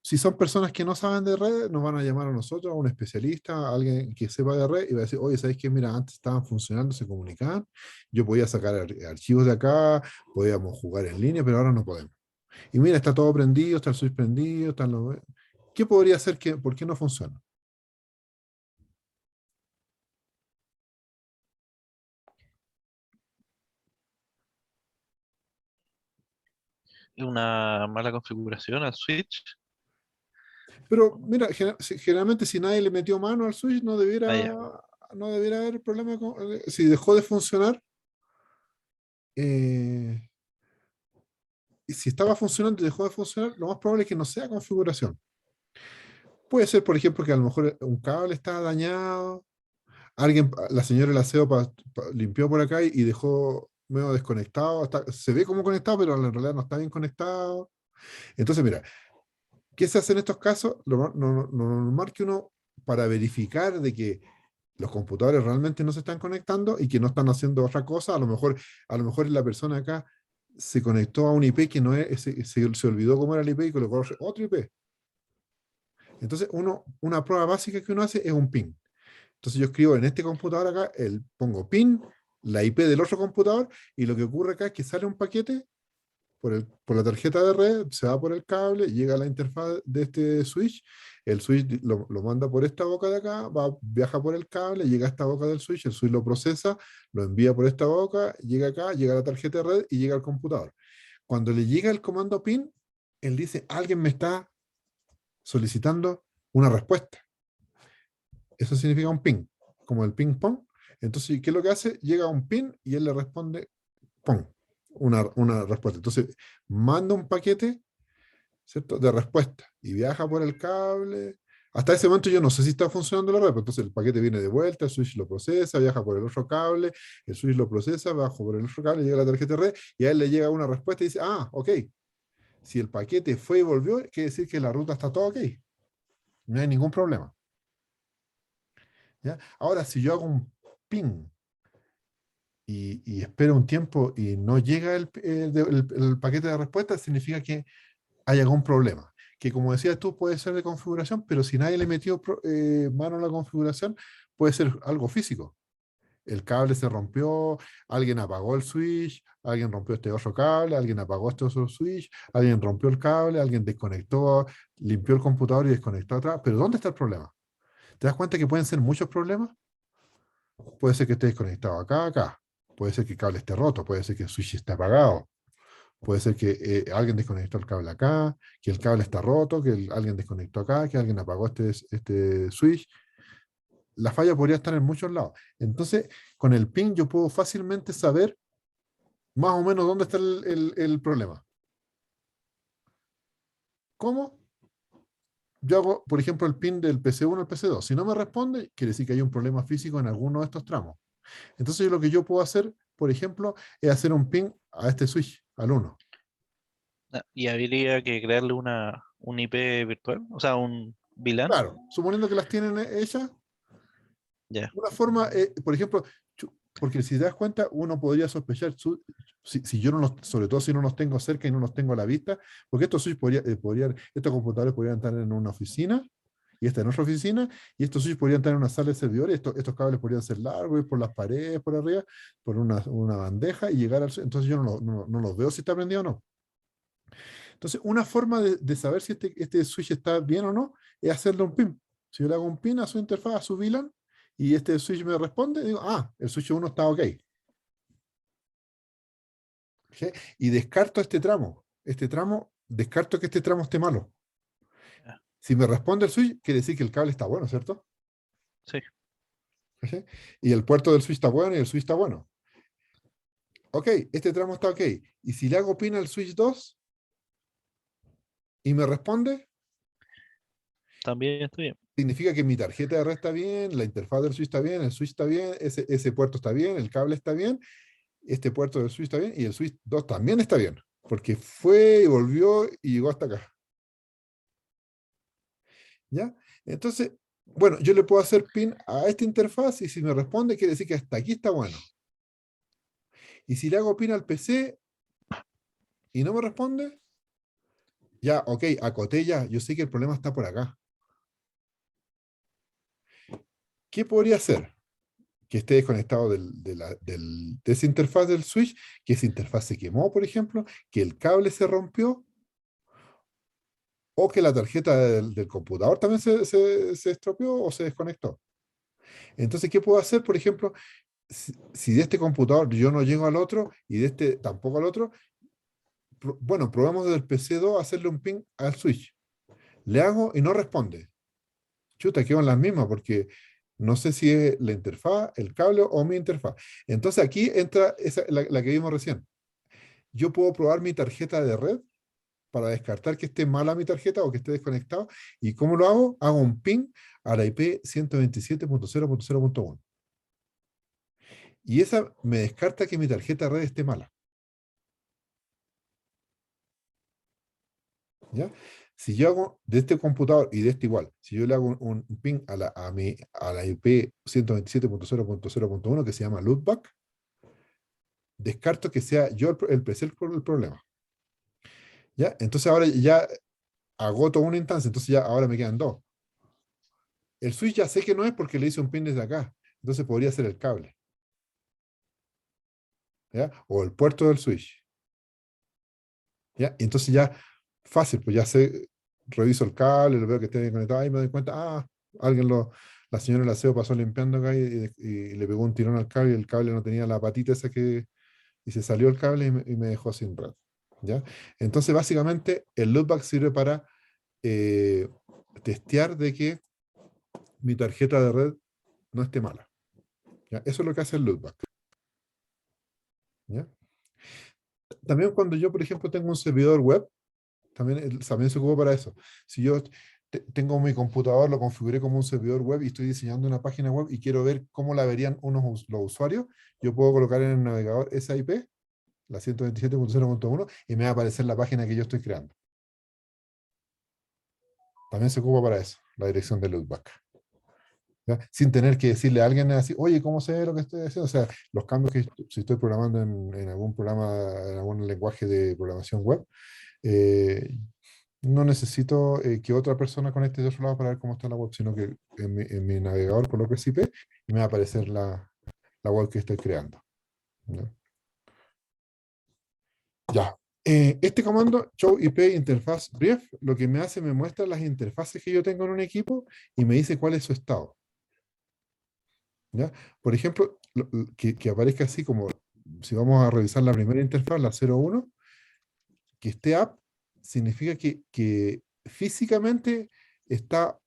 Si son personas que no saben de red, nos van a llamar a nosotros, a un especialista, a alguien que sepa de red, y va a decir, oye, ¿sabes qué? Mira, antes estaban funcionando, se comunicaban, yo podía sacar archivos de acá, podíamos jugar en línea, pero ahora no podemos. Y mira, está todo prendido, está el switch prendido, están los... ¿Qué podría ser por qué no funciona? Es una mala configuración al switch. Pero mira, generalmente si nadie le metió mano al switch, Ah, ya. no debiera haber problema si dejó de funcionar, eh, y si estaba funcionando y dejó de funcionar, lo más probable es que no sea configuración. Puede ser, por ejemplo, que a lo mejor un cable está dañado, la señora del aseo limpió por acá y dejó medio desconectado, se ve como conectado, pero en realidad no está bien conectado. Entonces, mira, ¿qué se hace en estos casos? Lo normal que uno, para verificar de que los computadores realmente no se están conectando y que no están haciendo otra cosa, a lo mejor la persona acá se conectó a un IP que no es, se olvidó cómo era el IP y colocó otro IP. Entonces, una prueba básica que uno hace es un PIN. Entonces yo escribo en este computador acá, pongo PIN, la IP del otro computador, y lo que ocurre acá es que sale un paquete por la tarjeta de red, se va por el cable, llega a la interfaz de este switch, el switch lo manda por esta boca de acá, viaja por el cable, llega a esta boca del switch, el switch lo procesa, lo envía por esta boca, llega acá, llega a la tarjeta de red y llega al computador. Cuando le llega el comando PIN, él dice, alguien me está solicitando una respuesta. Eso significa un PIN. como el ping pong. Entonces, ¿qué es lo que hace? Llega a un pin y él le responde, pong, una respuesta. Entonces, manda un paquete, ¿cierto? De respuesta y viaja por el cable. Hasta ese momento yo no sé si está funcionando la red, pero entonces el paquete viene de vuelta, el switch lo procesa, viaja por el otro cable, el switch lo procesa, baja por el otro cable, llega a la tarjeta de red y a él le llega una respuesta y dice, ah, ok, si el paquete fue y volvió, quiere decir que la ruta está todo ok, no hay ningún problema. ¿Ya? Ahora, si yo hago un ping y espero un tiempo y no llega el paquete de respuesta, significa que hay algún problema. Que como decías tú, puede ser de configuración, pero si nadie le metió mano a la configuración, puede ser algo físico. El cable se rompió, alguien apagó el switch, alguien rompió este otro cable, alguien apagó este otro switch, alguien rompió el cable, alguien desconectó, limpió el computador y desconectó atrás. Pero ¿dónde está el problema? ¿Te das cuenta que pueden ser muchos problemas? Puede ser que esté desconectado acá, acá. Puede ser que el cable esté roto, puede ser que el switch esté apagado. Puede ser que alguien desconectó el cable acá, que el cable está roto, que alguien desconectó acá, que alguien apagó este switch. La falla podría estar en muchos lados. Entonces, con el ping yo puedo fácilmente saber más o menos dónde está el problema. ¿Cómo? Yo hago, por ejemplo, el ping del PC1 al PC2. Si no me responde, quiere decir que hay un problema físico en alguno de estos tramos. Entonces, lo que yo puedo hacer, por ejemplo, es hacer un ping a este switch, al 1. Y habría que crearle un IP virtual, o sea, un VLAN. Claro, suponiendo que las tienen hechas, Ya, una forma, por ejemplo, porque si te das cuenta, uno podría sospechar, si yo no los, sobre todo si no los tengo cerca y no los tengo a la vista, porque estos switch estos computadores podrían estar en una oficina, y esta en otra oficina, y estos switch podrían estar en una sala de servidores, estos cables podrían ser largos, ir por las paredes, por arriba, por una bandeja, y llegar al entonces yo no los veo si está prendido o no. Entonces, una forma de saber si este switch está bien o no, es hacerle un pin. Si yo le hago un pin a su interfaz, a su VLAN, y este switch me responde, digo, ah, el switch 1 está ok. ¿Sí? Y descarto este tramo. Descarto que este tramo esté malo. ya, Si me responde el switch, quiere decir que el cable está bueno, ¿cierto? sí, ¿Sí? Y el puerto del switch está bueno y el switch está bueno. Ok, este tramo está ok. Y si le hago pin al switch 2 y me responde, también estoy bien. significa que mi tarjeta de red está bien, la interfaz del switch está bien, el switch está bien, ese puerto está bien, el cable está bien, este puerto del switch está bien y el switch 2 también está bien, porque fue y volvió y llegó hasta acá. ¿Ya? Entonces, bueno, yo le puedo hacer pin a esta interfaz y si me responde, quiere decir que hasta aquí está bueno. Y si le hago pin al PC y no me responde, ya, ok, acoté ya, yo sé que el problema está por acá. ¿Qué podría hacer? Que esté desconectado de esa interfaz del switch, que esa interfaz se quemó, por ejemplo, que el cable se rompió, o que la tarjeta del computador también se estropeó o se desconectó. Entonces, ¿qué puedo hacer? Por ejemplo, si de este computador yo no llego al otro y de este tampoco al otro, bueno, probamos desde el PC2 hacerle un ping al switch. Le hago y no responde. Chuta, quedo en las mismas porque no sé si es la interfaz, el cable o mi interfaz. Entonces aquí entra la que vimos recién. Yo puedo probar mi tarjeta de red para descartar que esté mala mi tarjeta o que esté desconectado. ¿Y cómo lo hago? Hago un ping a la IP 127.0.0.1. Y esa me descarta que mi tarjeta de red esté mala. ¿Ya? Si yo hago de este computador y de este igual, si yo le hago un ping a la IP 127.0.0.1 que se llama loopback, descarto que sea yo el PC el problema. ¿Ya? Entonces ahora ya agoto una instancia, entonces ya ahora me quedan dos. El switch ya sé que no es porque le hice un pin desde acá, entonces podría ser el cable, ¿ya? O el puerto del switch, ¿ya? Y entonces ya fácil, pues ya sé, reviso el cable, lo veo que esté bien conectado, y me doy cuenta, la señora del aseo pasó limpiando acá y le pegó un tirón al cable y el cable no tenía la patita esa y se salió el cable y me dejó sin red, ¿ya? Entonces básicamente el loopback sirve para eh, testear de que mi tarjeta de red no esté mala. ¿ya? Eso es lo que hace el loopback. ¿Ya? También cuando yo, por ejemplo, tengo un servidor web, también se ocupa para eso. Si yo tengo mi computador, lo configuré como un servidor web y estoy diseñando una página web y quiero ver cómo la verían los usuarios, yo puedo colocar en el navegador esa IP, la 127.0.1, y me va a aparecer la página que yo estoy creando. También se ocupa para eso, la dirección de loopback. ¿Ya? Sin tener que decirle a alguien así, oye, ¿cómo sé lo que estoy haciendo? O sea, los cambios que si estoy programando en algún programa, en algún lenguaje de programación web, eh, no necesito que otra persona conecte de otro lado para ver cómo está la web, sino que en mi navegador coloco ese IP y me va a aparecer la web que estoy creando. ¿Ya? Ya. Este comando, show IP interface brief, lo que me hace, me muestra las interfaces que yo tengo en un equipo y me dice cuál es su estado. ¿Ya? Por ejemplo, que aparezca así como, si vamos a revisar la primera interfaz, la 01, que esté up, significa que físicamente está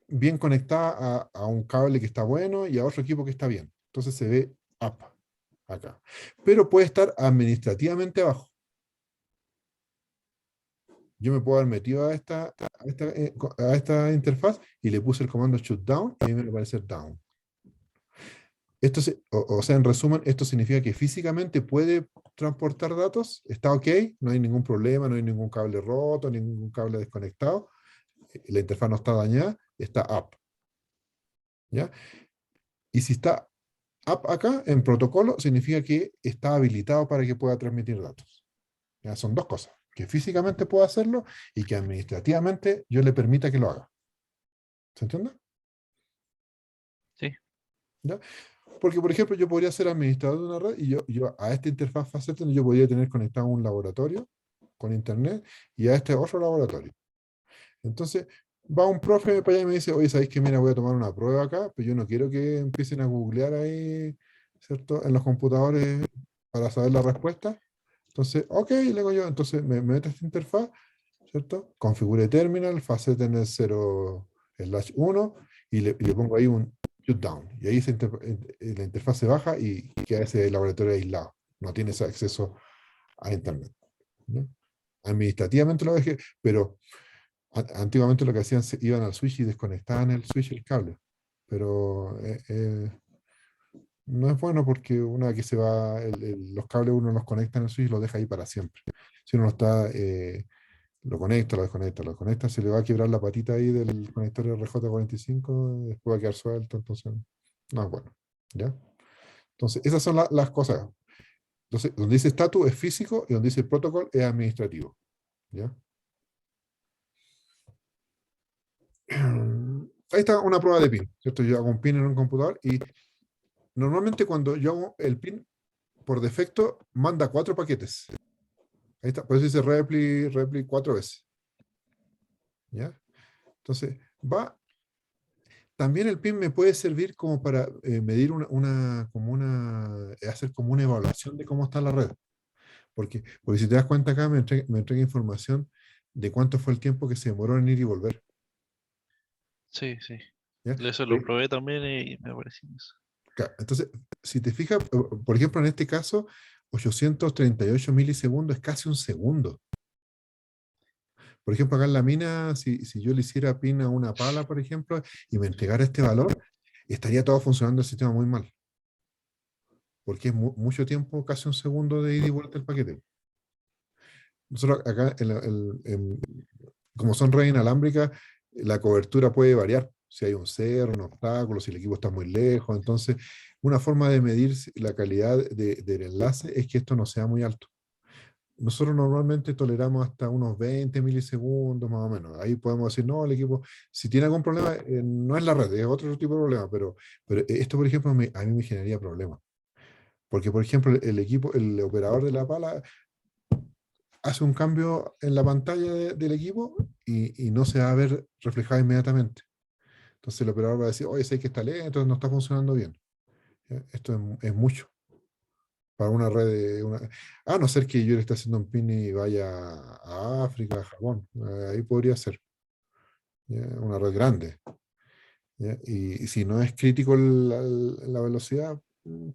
bien conectada a un cable que está bueno y a otro equipo que está bien. Entonces se ve up acá. Pero puede estar administrativamente abajo. Yo me puedo haber metido a esta interfaz y le puse el comando shutdown y a mí me va a aparecer down. O sea, en resumen, esto significa que físicamente puede transportar datos, está ok, no hay ningún problema, no hay ningún cable roto, ningún cable desconectado, la interfaz no está dañada, está up. ¿Ya? Y si está up acá, en protocolo, significa que está habilitado para que pueda transmitir datos. ¿Ya? Son dos cosas, que físicamente pueda hacerlo y que administrativamente yo le permita que lo haga. ¿Se entiende? Sí, ¿Ya? Porque, por ejemplo, yo podría ser administrador de una red y yo a esta interfaz Faceten yo podría tener conectado un laboratorio con internet y a este otro laboratorio. Entonces, va un profe para allá y me dice, oye, ¿sabéis que mira, voy a tomar una prueba acá? Pero yo no quiero que empiecen a googlear ahí, ¿cierto? En los computadores para saber la respuesta. Entonces, ok, le digo yo, entonces me meto a esta interfaz, ¿cierto? Configure terminal, Faceten el 0/1 y le pongo ahí un shutdown. Y ahí la interfaz se baja y queda ese laboratorio aislado. No tienes acceso a internet. ¿No? Administrativamente lo dejé, pero antiguamente lo que hacían, iban al switch y desconectaban el switch y el cable. Pero no es bueno porque una vez que se va, los cables uno los conecta en el switch y los deja ahí para siempre. Si uno no está, lo conecta, lo desconecta, lo desconecta, se le va a quebrar la patita ahí del conector RJ45, después va a quedar suelto, entonces no es bueno. ¿Ya? Entonces, esas son las cosas. Entonces, donde dice status es físico y donde dice protocol es administrativo. ¿Ya? Ahí está una prueba de PIN, ¿cierto? Yo hago un PIN en un computador y normalmente cuando yo hago el PIN, por defecto, manda 4 paquetes. Ahí está, por eso dice repli 4 veces. ¿Ya? Entonces, también el PIN me puede servir como para medir hacer como una evaluación de cómo está la red. Porque si te das cuenta acá, me entrega información de cuánto fue el tiempo que se demoró en ir y volver. sí, sí. ¿Ya? Eso lo probé también y me pareció eso. Entonces, si te fijas, por ejemplo, en este caso, 838 milisegundos es casi un segundo. Por ejemplo, acá en la mina, si yo le hiciera pin a una pala, por ejemplo, y me entregara este valor, estaría todo funcionando el sistema muy mal. Porque es mucho tiempo, casi un segundo de ida y vuelta el paquete. Nosotros acá, como son redes inalámbricas, la cobertura puede variar. Si hay un cerro, un obstáculo, si el equipo está muy lejos. Entonces, una forma de medir la calidad del enlace es que esto no sea muy alto. Nosotros normalmente toleramos hasta unos 20 milisegundos más o menos. Ahí podemos decir, no, el equipo, si tiene algún problema, no es la red, es otro tipo de problema, pero esto, por ejemplo, a mí me generaría problemas. Porque, por ejemplo, el equipo, el operador de la pala hace un cambio en la pantalla del equipo y no se va a ver reflejado inmediatamente. Entonces el operador va a decir, oye, sé que está lento, no está funcionando bien. ¿Ya? Esto es mucho para una red a no ser que yo le esté haciendo un pin y vaya a África, a Japón. Ahí podría ser. ¿Ya? Una red grande. ¿Ya? Y si no es crítico la velocidad,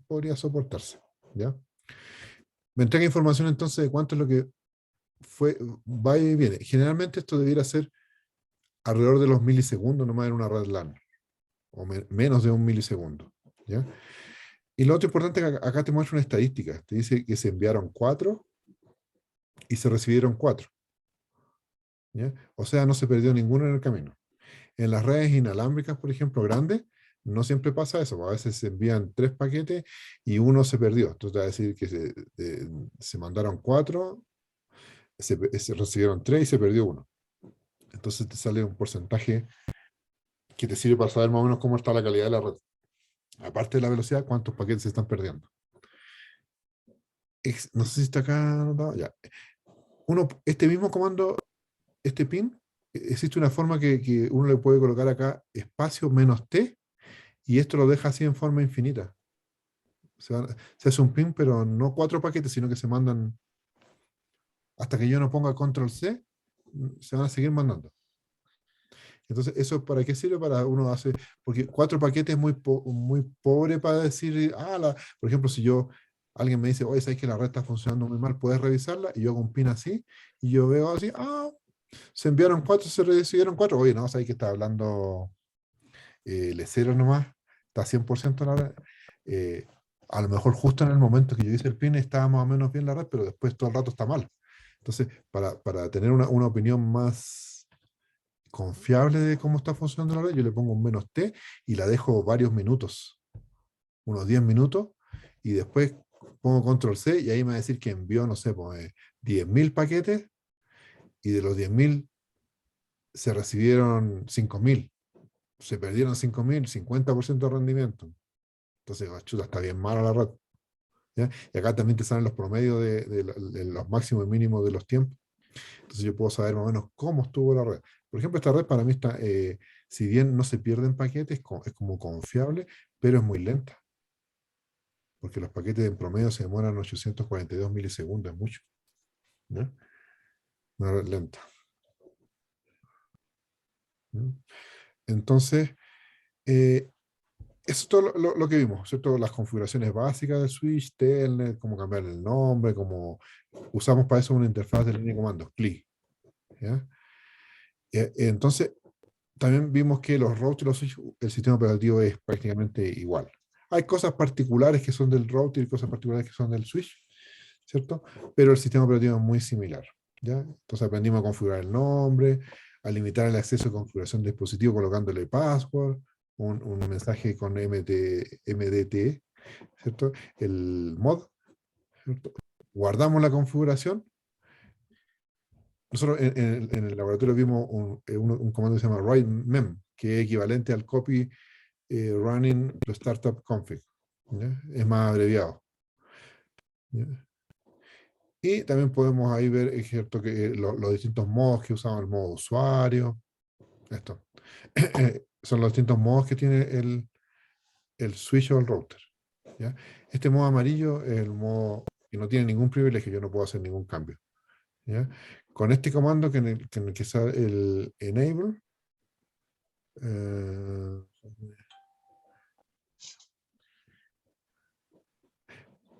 podría soportarse, ¿ya? Me entrega información entonces de cuánto es lo que fue, va y viene. Generalmente esto debiera ser alrededor de los milisegundos nomás en una red LAN, o menos de un milisegundo, ¿ya? Y lo otro importante es que acá te muestra una estadística. Te dice que se enviaron 4 y se recibieron 4, ¿ya? O sea, no se perdió ninguno en el camino. En las redes inalámbricas, por ejemplo, grandes, no siempre pasa eso. A veces se envían 3 paquetes y uno se perdió. Entonces va a decir que se mandaron 4, se recibieron 3 y se perdió uno. Entonces te sale un porcentaje que te sirve para saber más o menos cómo está la calidad de la red. Aparte de la velocidad, cuántos paquetes se están perdiendo. No sé si está acá anotado. Ya. Este mismo comando, este pin, existe una forma que uno le puede colocar acá espacio menos T y esto lo deja así en forma infinita. Se hace un pin, pero no 4 paquetes, sino que se mandan hasta que yo no ponga control C, se van a seguir mandando. Entonces, ¿eso para qué sirve? Para uno hacer, porque 4 paquetes es muy pobre para decir, por ejemplo, si alguien me dice, oye, ¿sabes que la red está funcionando muy mal? ¿Puedes revisarla? Y yo hago un pin así, y yo veo así, se enviaron 4, se recibieron 4. Oye, no, ¿sabes que está hablando Lecero nomás? Está 100% la red. Eh, a lo mejor justo en el momento que yo hice el pin estaba más o menos bien la red, pero después todo el rato está mal. Entonces, para tener una opinión más confiable de cómo está funcionando la red, yo le pongo un menos T y la dejo varios minutos, unos 10 minutos, y después pongo control C y ahí me va a decir que envió, no sé, pues, 10.000 paquetes y de los 10.000 se recibieron 5.000, se perdieron 5.000, 50% de rendimiento. Entonces, chuta, está bien mala la red. ¿Ya? Y acá también te salen los promedios de los máximos y mínimos de los tiempos. Entonces yo puedo saber más o menos cómo estuvo la red. Por ejemplo, esta red para mí está, si bien no se pierden paquetes, es como confiable, pero es muy lenta. Porque los paquetes en promedio se demoran 842 milisegundos, es mucho, ¿no? Una red lenta. ¿No? Entonces, eso es todo lo que vimos, ¿cierto? Las configuraciones básicas del switch, telnet, cómo cambiar el nombre, cómo usamos para eso una interfaz de línea de comandos, CLI. ¿Ya? Entonces, también vimos que los routers y los switch, el sistema operativo es prácticamente igual. Hay cosas particulares que son del router y cosas particulares que son del switch, ¿cierto? Pero el sistema operativo es muy similar, ¿ya? Entonces aprendimos a configurar el nombre, a limitar el acceso a configuración de dispositivo colocándole password, un mensaje con MDT, ¿cierto? El mod, ¿cierto? Guardamos la configuración. Nosotros en el laboratorio vimos un comando que se llama write mem, que es equivalente al copy running to startup config. ¿Ya? Es más abreviado. ¿Ya? Y también podemos ahí ver, es cierto, que los distintos modos que usaban, el modo usuario. Esto. Son los distintos modos que tiene el switch o el router. ¿Ya? Este modo amarillo es el modo que no tiene ningún privilegio, yo no puedo hacer ningún cambio. ¿Ya? Con este comando en el que sale el enable, eh,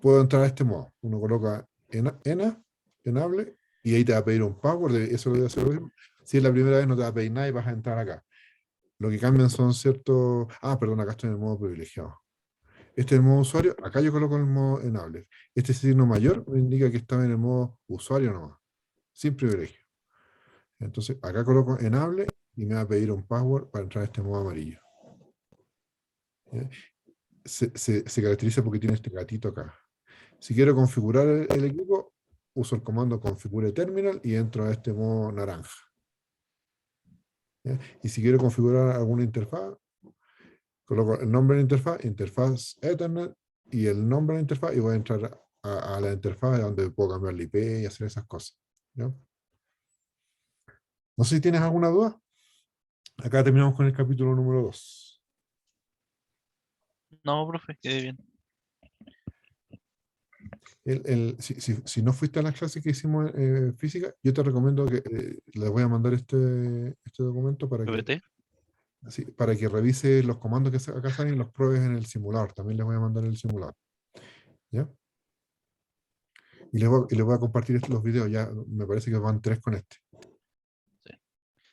puedo entrar a este modo. Uno coloca enable, y ahí te va a pedir un password. Eso lo voy a hacer. Si es la primera vez, no te va a pedir nada y vas a entrar acá. Lo que cambian son ciertos. Perdón, acá estoy en el modo privilegiado. Este es el modo usuario. Acá yo coloco el modo enable. Este signo mayor me indica que estaba en el modo usuario nomás, sin privilegio. Entonces, acá coloco enable y me va a pedir un password para entrar a este modo amarillo. ¿Ya? Se caracteriza porque tiene este gatito acá. Si quiero configurar el equipo, uso el comando configure terminal y entro a este modo naranja. ¿Ya? Y si quiero configurar alguna interfaz, coloco el nombre de la interfaz, interfaz Ethernet, y el nombre de la interfaz, y voy a entrar a la interfaz donde puedo cambiar el IP y hacer esas cosas. ¿Ya? No sé si tienes alguna duda. Acá terminamos con el capítulo número 2. No, profe, quede bien. Si no fuiste a las clases que hicimos física, yo te recomiendo que les voy a mandar este documento para que PPT. Sí, para que revise los comandos que acá salen y los pruebes en el simulador. También les voy a mandar el simulador. ¿Ya? Y les voy a compartir los videos. Ya me parece que van 3 con este. Sí.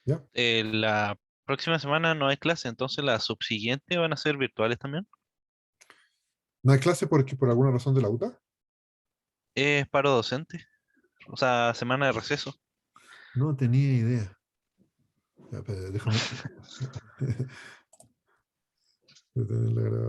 ¿Ya? La próxima semana no hay clase, entonces la subsiguiente van a ser virtuales también. ¿No hay clase por alguna razón de la UTA? Es paro docente, o sea, semana de receso. No tenía idea. Ya, espera, déjame detener la grabación.